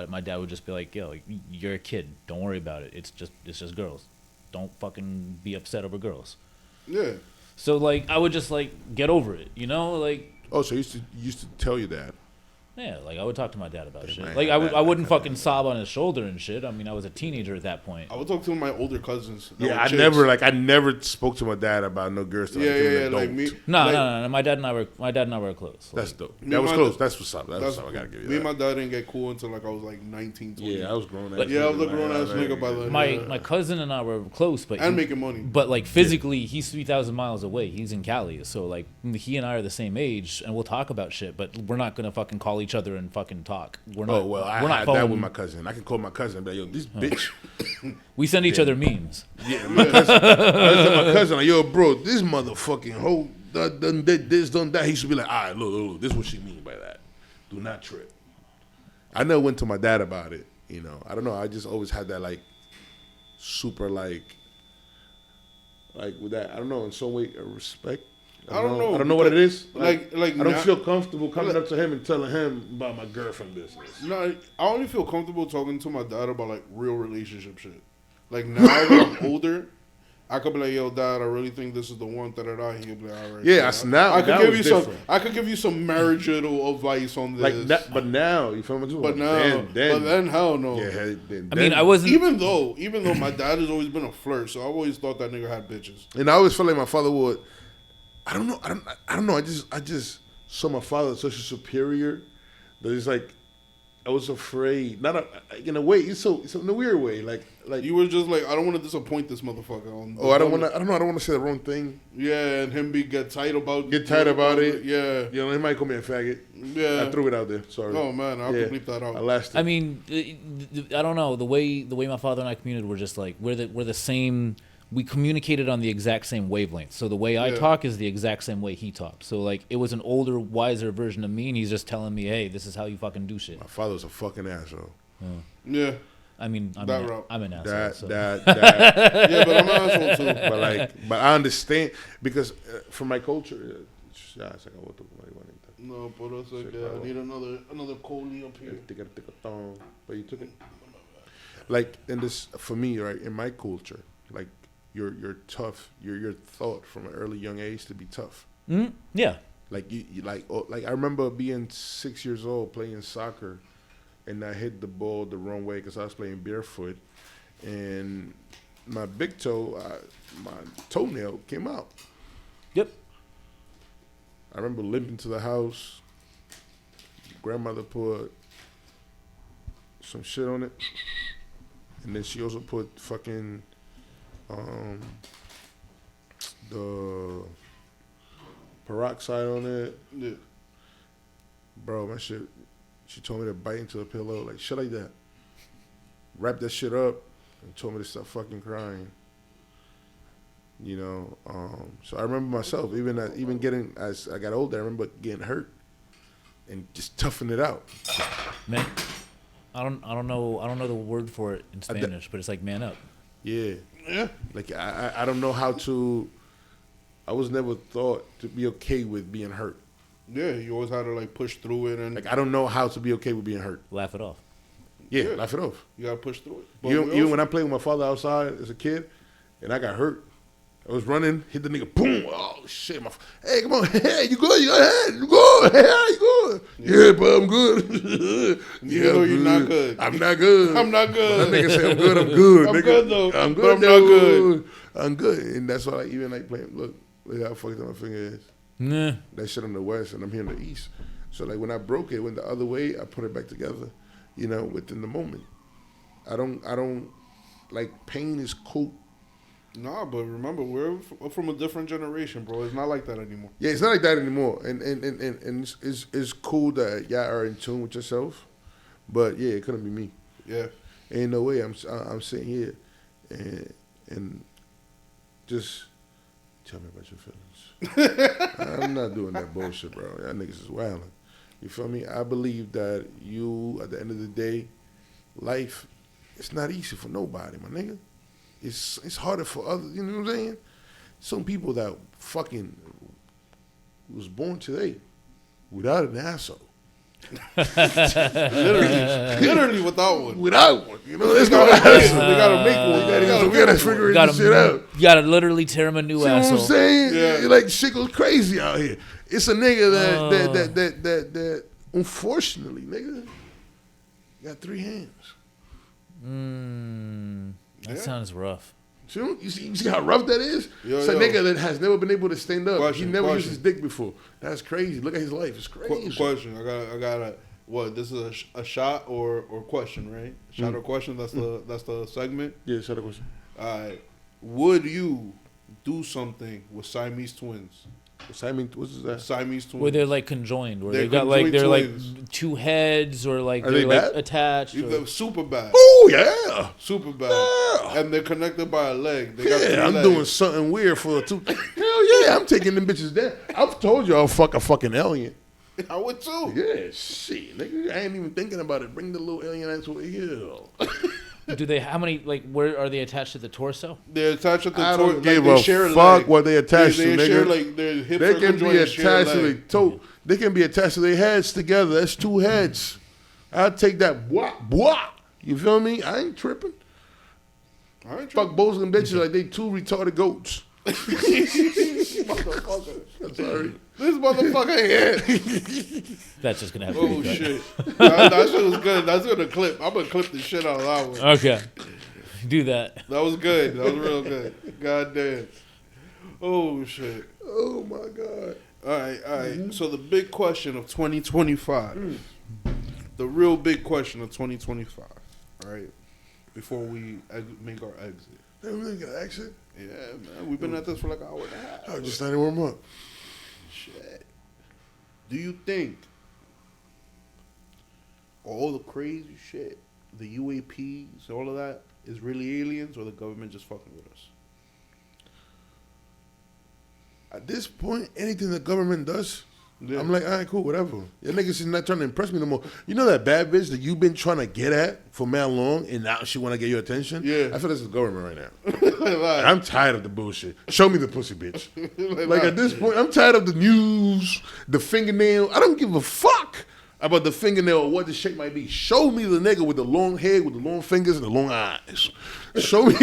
my dad would just be like, yo, you're a kid, don't worry about it. It's just girls. Don't fucking be upset over girls. Yeah. So like I would just like get over it, you know, like Oh, so you used to tell you that. yeah, like I would talk to my dad about shit. man, Like that- I wouldn't fucking sob on his shoulder and shit. I mean, I was a teenager at that point. I would talk to my older cousins. that Yeah, were I chicks. never spoke to my dad about no girls. till I Yeah, became yeah, an yeah. Like adult. me. No, like, no. My dad and I were close. That's Like, dope. Me That was and close. my- That's what's up. That's what's up. I gotta give you Me and that. my dad didn't get cool until like I was like 19, 20. Yeah, I was grown. Yeah, I was a grown ass nigga by then. my cousin and I were close, but And making money. But like physically, he's 3,000 miles away. He's in Cali, so like he and I are the same age, and we'll talk about shit. But we're not gonna fucking call each other and fucking talk. We're not. Oh well, I we're not had that phone- with my cousin. I can call my cousin and be like, yo, this bitch. We send each other memes. Yeah, my cousin. I tell my cousin, like, yo, bro, this motherfucking hoe done did this, done that. He should be like, all right, look, this is what she mean by that. Do not trip. I never went to my dad about it. You know, I don't know. I just always had that like super like with that. I don't know, in some way, respect. I don't know. I don't know what it is. Like I don't feel comfortable coming up to him and telling him about my girlfriend business. No, I only feel comfortable talking to my dad about like real relationship shit. Like now that I'm older, I could be like, "Yo, Dad, I really think this is the one." He'll be like, "All right." Yeah, now I could give you different. some. I could give you some marital advice on this. Like that, but now you feel me? But then hell no. Yeah, I mean, I wasn't. Even though my dad has always been a flirt, so I always thought that nigga had bitches. And I always felt like my father would. I don't know. I just saw my father as such a superior that it's like I was afraid. In a way, it's in a weird way. Like you were just like, I don't want to disappoint this motherfucker. I don't want to say the wrong thing. Yeah, and him get tight about it. Yeah, you know, he might call me a faggot. Yeah, I threw it out there. Sorry. Oh man, I'll bleep that out. I lasted. I mean, I don't know, the way my father and I communicated, we're just like we're the same. We communicated on the exact same wavelength. So the way I talk is the exact same way he talks. So like it was an older, wiser version of me, and he's just telling me, "Hey, this is how you fucking do shit." My father's a fucking asshole. Yeah. I mean, I'm an asshole. That. Yeah, but I'm an asshole too. But I understand because from my culture. No, but it's like I need another Coley up here. But you took it. Like in this, for me, right, in my culture, like you're tough. You're taught from an early young age to be tough. Mm-hmm. Yeah. Like you like I remember being 6 years old playing soccer, and I hit the ball the wrong way because I was playing barefoot, and my big toe, my toenail came out. Yep. I remember limping to the house. Grandmother put some shit on it, and then she also put fucking the peroxide on it. Yeah. Bro, my shit. She told me to bite into the pillow, like shit like that. Wrap that shit up, and told me to stop fucking crying. You know, so I remember myself, even getting as I got older, I remember getting hurt and just toughing it out. Man, I don't know the word for it in Spanish, but it's like man up. Yeah. Like I don't know how to. I was never thought to be okay with being hurt. Yeah, you always had to like push through it, and like I don't know how to be okay with being hurt. Laugh it off. Yeah, laugh it off. You gotta push through it. But even when I played with my father outside as a kid, and I got hurt. I was running, hit the nigga, boom! Oh shit! Hey, come on! Hey, you good? You good? You good? Hey, you good? Yeah, but I'm good. Yeah, you're not good. I'm not good. I'm not good. That nigga say I'm good. I'm good. I'm nigga. good though. I'm good. But I'm not good. I'm good, and that's why I even like playing. Look how fucked up my finger is. Nah. That shit on the west, and I'm here in the east. So like when I broke it, went the other way. I put it back together. You know, within the moment. I don't like pain is cool. Nah, but remember, we're from a different generation, bro. It's not like that anymore. Yeah, it's not like that anymore. And it's cool that y'all are in tune with yourself. But yeah, it couldn't be me. Yeah. Ain't no way I'm sitting here and just tell me about your feelings. I'm not doing that bullshit, bro. Y'all niggas is wilding. You feel me? I believe that you, at the end of the day, life, it's not easy for nobody, my nigga. It's harder for others, you know what I'm saying? Some people that fucking was born today without an asshole. literally without one. Without one, you know? They gotta make one. We gotta figure this shit out. You gotta literally tear him a new asshole. See what I'm saying? Yeah. Like shit goes crazy out here. It's a nigga that unfortunately, nigga, got 3 hands. That sounds rough. You see how rough that is? It's a Yo. nigga that has never been able to stand up. Question, he never used question. his dick before. That's crazy. Look at his life. It's crazy. Question. I got a what? This is a shot or question, right? Shot or question. That's the segment. Yeah, shot a question. All right. Would you do something with Siamese twins? Siamese, what's that? Siamese twins. Where they're like conjoined, where They're they got like conjoined twins. 2 heads, or like Are they're they like bad? attached. They're super bad. Oh yeah. Super bad. Yeah. And they're connected by a leg. They got 3 I'm legs. doing something weird for a 2. Hell yeah, I'm taking them bitches down. I've told you I'll fuck a fucking alien. I would too. Yeah, shit, nigga. I ain't even thinking about it. Bring the little alien ass over here. Do they? How many? Like, where are they attached to the torso? They're attached to the I torso. don't give they a share fuck leg. what they attached they to, share nigga. like their hip They circle can be joint and share attached to leg. their toe. They can be attached to their heads together. That's two heads. I'll take that. Bwah. You feel me? I ain't tripping. I ain't Fuck both of them bitches like they two retarded goats. Motherfucker. I'm sorry. This motherfucker here. That's just gonna have to Oh be cut. shit. That shit was good. That's gonna clip. I'm gonna clip the shit out of that one. Okay, do that. That was good. That was real good. God damn. Oh shit. Oh my god. All right. So the big question of 2025. The real big question of 2025. All right. Before we make our exit. They really got an exit? Yeah, man. We've been at this for like an hour and a half. I was just starting to warm up. Shit. Do you think all the crazy shit, the UAPs, all of that, is really aliens or the government just fucking with us? At this point, anything the government does, Yeah. I'm like, all right, cool, whatever. Your niggas is not trying to impress me no more. You know that bad bitch that you've been trying to get at for man long, and now she want to get your attention? Yeah. I feel this is the government right now. Like, I'm tired of the bullshit. Show me the pussy, bitch. Like that. at this point, I'm tired of the news, the fingernail. I don't give a fuck about the fingernail or what the shape might be. Show me the nigga with the long hair, with the long fingers, and the long eyes. Show me.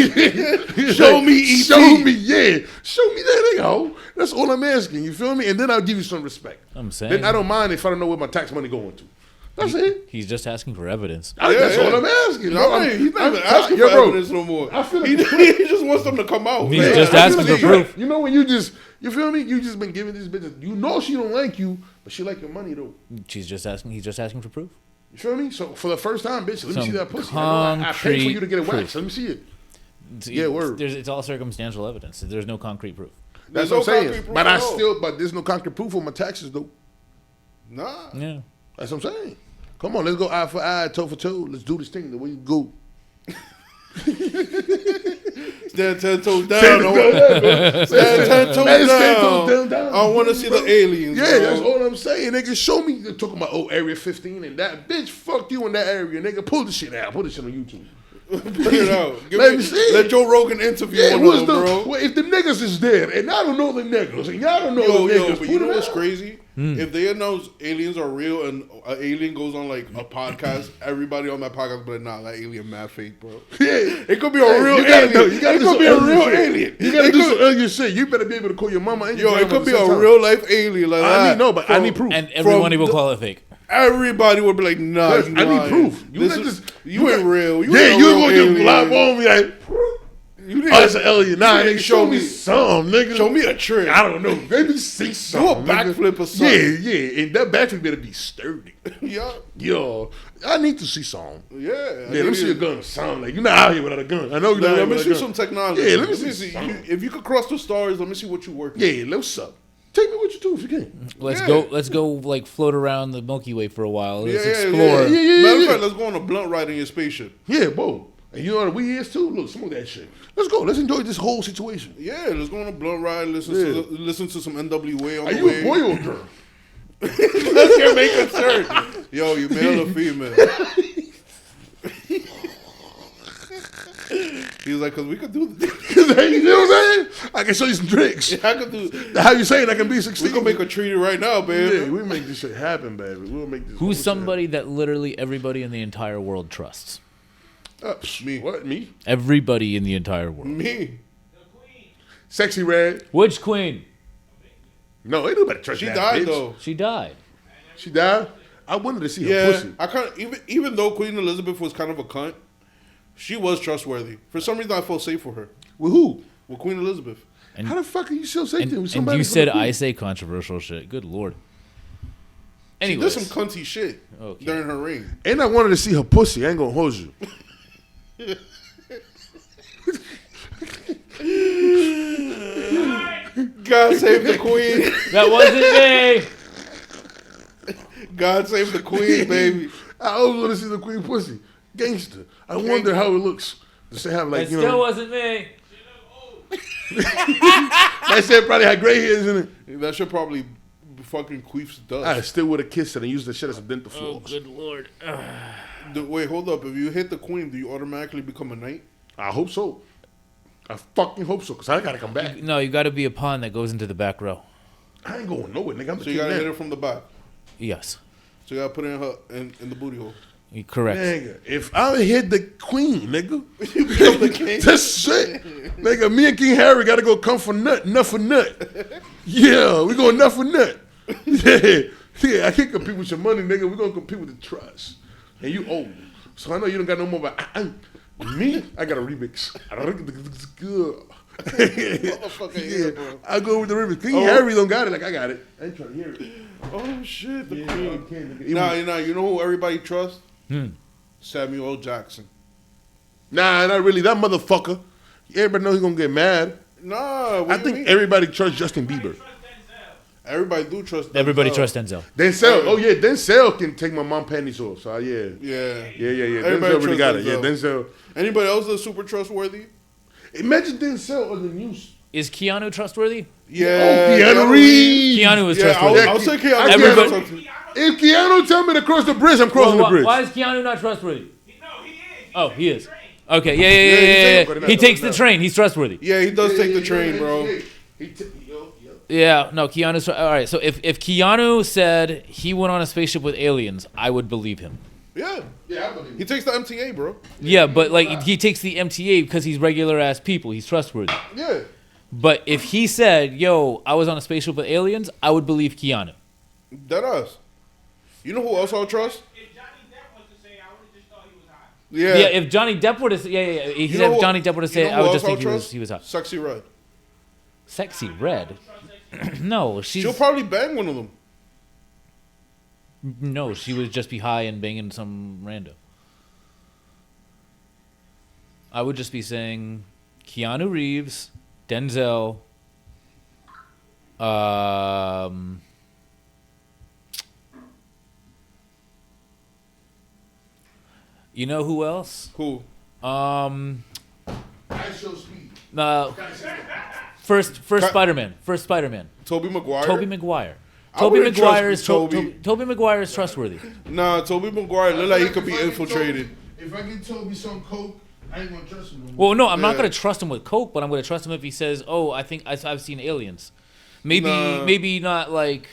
Show me E.T. Show me, yeah. Show me that nigga, ho. That's all I'm asking. You feel me? And then I'll give you some respect. I'm saying. Then I don't mind if I don't know where my tax money going to. That's it. He's just asking for evidence. That's all I'm asking. No, bro. he's not even I'm asking yo, for bro, evidence no more. I feel He like just wants them to come out. He's man. just I asking feel for like proof. You know when you feel me? You just been giving this bitch. You know she don't like you, but she like your money though. He's just asking for proof. You feel me? So for the first time, bitch, let me Some see that pussy. I paid for you to get it concrete waxed. Let me see it. Yeah, word. It's all circumstantial evidence. There's no concrete proof. That's There's what no I'm concrete saying. proof But at all. but there's no concrete proof on my taxes though. Nah. Yeah. That's what I'm saying. Come on, let's go eye for eye, toe for toe. Let's do this thing the way you go. Stand 10 toes down. Stand Stand 10 toes Man, stand toes down. down. I want to see the aliens. Yeah, bro. that's all I'm saying, nigga. Show me. They're talking about Area 15 and that bitch. Fuck you in that area, nigga. Pull the shit out. Put this shit on YouTube. Put it out. Let me see it. Let Joe Rogan interview Yeah, one what's of them, the? bro. Well, if the niggas is there and I don't know the niggas and y'all don't know Yo, the niggas, but put you know them what's out. crazy? If they announce aliens are real and an alien goes on like a podcast, everybody on that podcast be like, nah, that alien mad fake, bro. Yeah, It could be a real you gotta alien. do- you gotta It do could some be a alien real shit. alien. You gotta It do could- some alien shit. You better be able to call your mama and your Yo, it grandma could be at the a same time. real life alien like that. I need no, but I need proof. And everybody will the- call it fake. Everybody would be like, nah, Yes, you I need lying. proof. You This not is- just- you ain't real. You Yeah, ain't a you real gonna just alien. live on me like, You need oh, that's an alien. Nah, you nigga, need show me some, nigga. Show me a trick. I don't know. Maybe see some. backflip or something. Yeah, yeah. And that backflip better be sturdy. Yeah, Yo, I need to see some. yeah. Yeah, let me see a gun or something. Like, you're not out here without a gun. I know you're not out Let here me without see a gun. some technology. Yeah, let me see some. If you could cross the stars, let me see what you work. Yeah, let's up. Take me with you too if you can. Let's go like float around the Milky Way for a while. Let's Yeah, explore. yeah. Matter of fact, let's go on a blunt ride in your spaceship. Yeah, boom. And you know what we is too? Look, smoke that shit. Let's go. Let's enjoy this whole situation. Yeah, let's go on a blunt ride. Listen to some NWA on Are the you way. a boy or a girl? That's your main concern. Yo, you male or female? He was like, because we could do this. You know what I'm saying? I can show you some tricks. I could do. How you saying I can be 16? We could make a treaty right now, baby. Yeah, we make this shit happen, baby. We'll make this. whole Who's shit somebody that literally everybody in the entire world trusts? happen. Me. What? Me? Everybody in the entire world. Me. Sexy Red? Which queen? No, ain't nobody trust She that died bitch. though. She died. She died? I wanted to see her Yeah, pussy. I kind of even though Queen Elizabeth was kind of a cunt, she was trustworthy. For some reason, I felt safe for her. With who? With Queen Elizabeth. And, How the fuck are you still saying to and somebody? you from said the queen? I say controversial shit. Good lord. She did Anyways, some cunty shit Okay. during her reign. And I wanted to see her pussy. I ain't gonna hold you. God save the Queen. that wasn't me. God save the Queen, baby. I always want to see the queen pussy. Gangster. I wonder how it looks. Does they have like, It you still know? wasn't me. They said probably had gray hairs in it. That should probably fucking queefs dust. I still would have kissed it and used the shit as a dental floss. Oh, good lord. Wait, hold up. If you hit the queen, do you automatically become a knight? I hope so. I fucking hope so, because I got to come back. No, you got to be a pawn that goes into the back row. I ain't going nowhere, nigga. I'm So the you king gotta hit man. her from the back. Yes. So you gotta put it in her in the booty hole. Correct. Nigga, if I hit the queen, nigga, You become the king. that's shit. Nigga, me and King Harry got to go come for nut for nut. Yeah, we going nut for nut. Yeah, I can't compete with your money, nigga. We gonna compete with the trust. And you old. So I know you don't got no more, but me, I got a remix. Good. Motherfucker, yeah, bro. I go with the remix. King Harry don't got it like I got it. I ain't trying to hear it. Oh shit, the Yeah, queen. okay, nigga. Nah, you know who everybody trusts? Samuel L. Jackson. Nah, not really. That motherfucker. Everybody know he's gonna get mad. Nah, what I do you think mean? everybody trusts Justin Bieber. Everybody do trust. Everybody Denzel. trusts Denzel. Denzel. Oh yeah, Denzel can take my mom panties off. So yeah. Yeah. Denzel really got it. Yeah, Denzel. Anybody else that's super trustworthy? Imagine Denzel on the news. Is Keanu trustworthy? Yeah. Keanu Reeves. Keanu is Yeah, trustworthy. I'll say Keanu. Everybody- Reeves. If Keanu tell me to cross the bridge, I'm crossing the bridge. Why is Keanu not trustworthy? No, he is. Oh, he is. Trained. Okay, Yeah, yeah. He takes the train. He's trustworthy. Yeah, he does take the train, bro. Yeah, no, Keanu's all right. So if Keanu said he went on a spaceship with aliens, I would believe him. Yeah. Yeah, I believe He takes the MTA, bro. Yeah, but like he takes the MTA because he's regular ass people. He's trustworthy. Yeah. But if he said, "Yo, I was on a spaceship with aliens," I would believe Keanu. That us. You know who else I'll trust? If Johnny Depp was to say, I would have just thought he was hot. Yeah. Yeah, if Johnny Depp were to say, He You said know if who- Johnny Depp were to you say, know I who would else just think I'll trust? he was hot. Sexy Red. Sexy Red. No, She'll probably bang one of them. No, she would just be high and banging some rando. I would just be saying Keanu Reeves, Denzel, you know who else? Who? I show speed. First Spider-Man. First Spider-Man. Tobey Maguire. Toby Maguire. I Toby wouldn't Maguire is trust Toby. Toby Maguire is trustworthy. Nah, Tobey Maguire look like he could be infiltrated. If I get Toby some coke, I ain't gonna trust him no more. Well, no, I'm not Yeah. gonna trust him with coke, but I'm gonna trust him if he says, "Oh, I think I've seen aliens." Maybe, Nah. maybe not like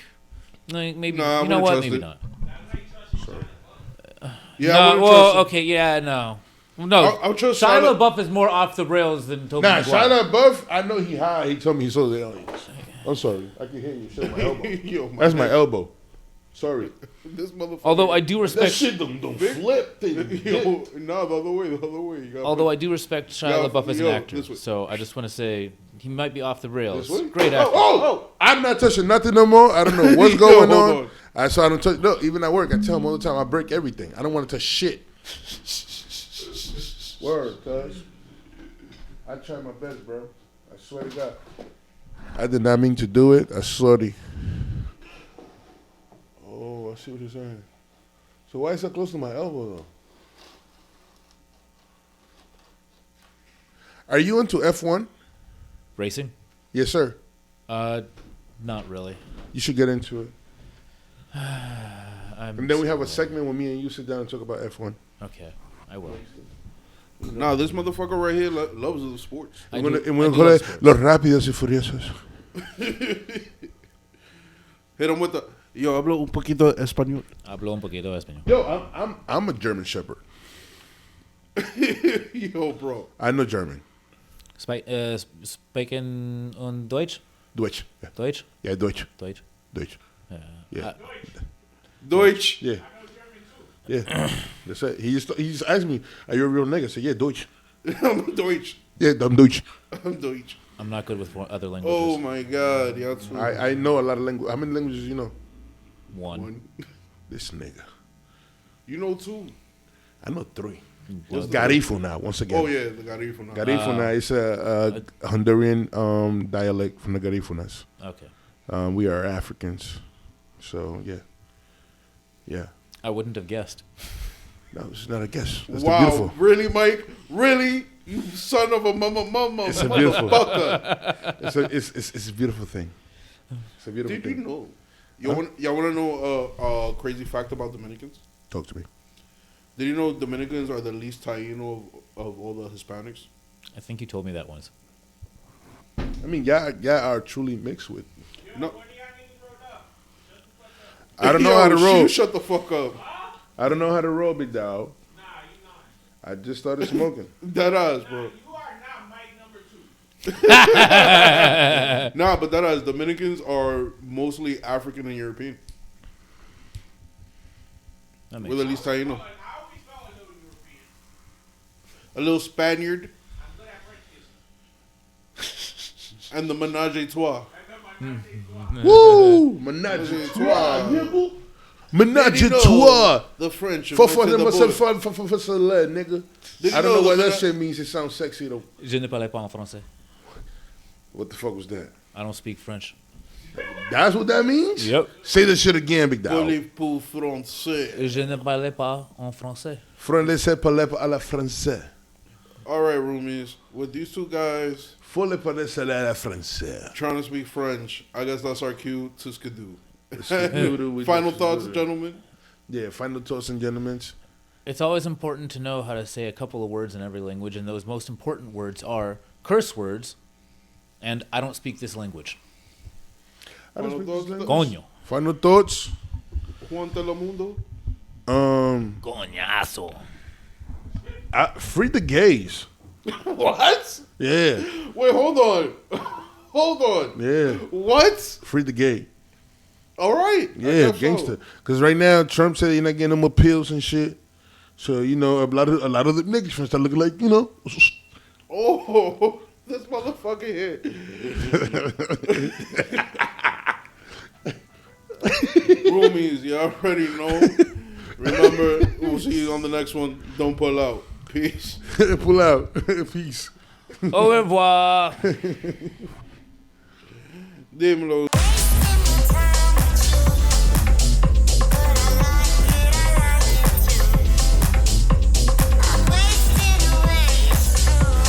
maybe. Nah, I you know wouldn't what? trust Maybe it. not. Yeah, I No, wouldn't well, trust him. okay, yeah, no, no. I'll trust Shia Shia- LaBeouf is more off the rails than Toby Nah, Maguire. Shia LaBeouf, I know he high. He told me he saw the aliens. I'm sorry. I can hear you. Shit, my elbow. Yo, That's my elbow. Sorry. This motherfucker. Although I do That respect, shit don't flip thing. Yo, nah, the other way. You gotta although I do respect Shia Yo, LaBeouf as an yo, actor, this way. so I just want to say he might be off the rails. This way? Great actor. Oh, I'm not touching nothing no more. I don't know what's Yo, going hold on. I don't touch. No, even at work, I tell them all the time, I break everything. I don't want to touch shit. Word, cuz. I try my best, bro. I swear to God. I did not mean to do it. I sorry. Oh, I see what you're saying. So why is it so close to my elbow, though? Are you into F1? Racing? Yes, sir. Not really. You should get into it. I'm And then we have a segment where me and you sit down and talk about F1. Okay, I will. Nah, this motherfucker right here loves the sports. I Y do- bueno, I do call love it sports. Los Rápidos y Furiosos. Hit him with the. Yo, hablo un poquito español. Hablo un poquito de español. Yo, I'm a German Shepherd. Yo, bro. I know German. Speaking on Deutsch? Deutsch. Yeah, Deutsch? yeah, Deutsch. Deutsch. Deutsch. Yeah. Deutsch. Yeah. Yeah. That's it. He just asked me, "Are you a real nigga?" I said, "Yeah, Deutsch." I'm Deutsch. Yeah, I'm Deutsch. I'm Deutsch. I'm not good with other Oh languages. my God, y'all too. I know a lot of language. How many languages you know? One. This nigga. You know two. I know 3. What's the- Garifuna, once again. Oh yeah, the Garifuna. Garifuna is a Honduran dialect from the Garifunas. Okay. We are Africans. So, yeah. I wouldn't have guessed. No, it's not a guess. That's Wow, the beautiful. really, Mike? Really? You son of a mama. It's a beautiful. motherfucker. It's a beautiful thing. It's a beautiful Did thing. you know? Y'all want to know a crazy fact about Dominicans? Talk to me. Did you know Dominicans are the least Taino of all the Hispanics? I think you told me that once. I mean, y'all are truly mixed with. No. When y'all niggas rolled up? Shut the fuck up. I don't know how to roll. You shut the fuck up. I don't know how to roll, big dog. Nah, you not. I just started smoking. That ass, bro. You are not Mike number 2. Nah, but that ass. Dominicans are mostly African and European. That makes We're the least Taino. How we spell a little European? A little Spaniard I'm good at French kissing. and the menage a trois. And then my Woo! Menage a trois. Menage a trois. The French. For invented the bullet. nigga. Did I you don't know know what that- that shit means. It sounds sexy though. Je ne parle pas en français. What the fuck was that? I don't speak French. That's what that means? Yep. Say that shit again, big dog. Parlez-vous français? Je ne parle pas en français. Français parle à la français. All right, roomies. With these two guys Faut le parler à la français. trying to speak French, I guess that's our cue to skidoo. Skidoo. Final thoughts, gentlemen? Yeah, final thoughts and gentlemen. It's always important to know how to say a couple of words in every language, and those most important words are curse words, and I don't speak this language. Final thoughts, Coño. Final thoughts. Juan Telemundo? Coñazo. Free the gays. What? Yeah, Wait, hold on. Hold on. yeah. What? Free the gay. All right. I Yeah, guess so. gangster. Because right now Trump said you're not getting no more pills and shit. So you know a lot of the niggas finna start looking like Oh, this motherfucker here. Roomies, you already know. Remember, we'll see you on the next one. Don't pull out. Peace. pull out. Peace. Au revoir. Dímelo.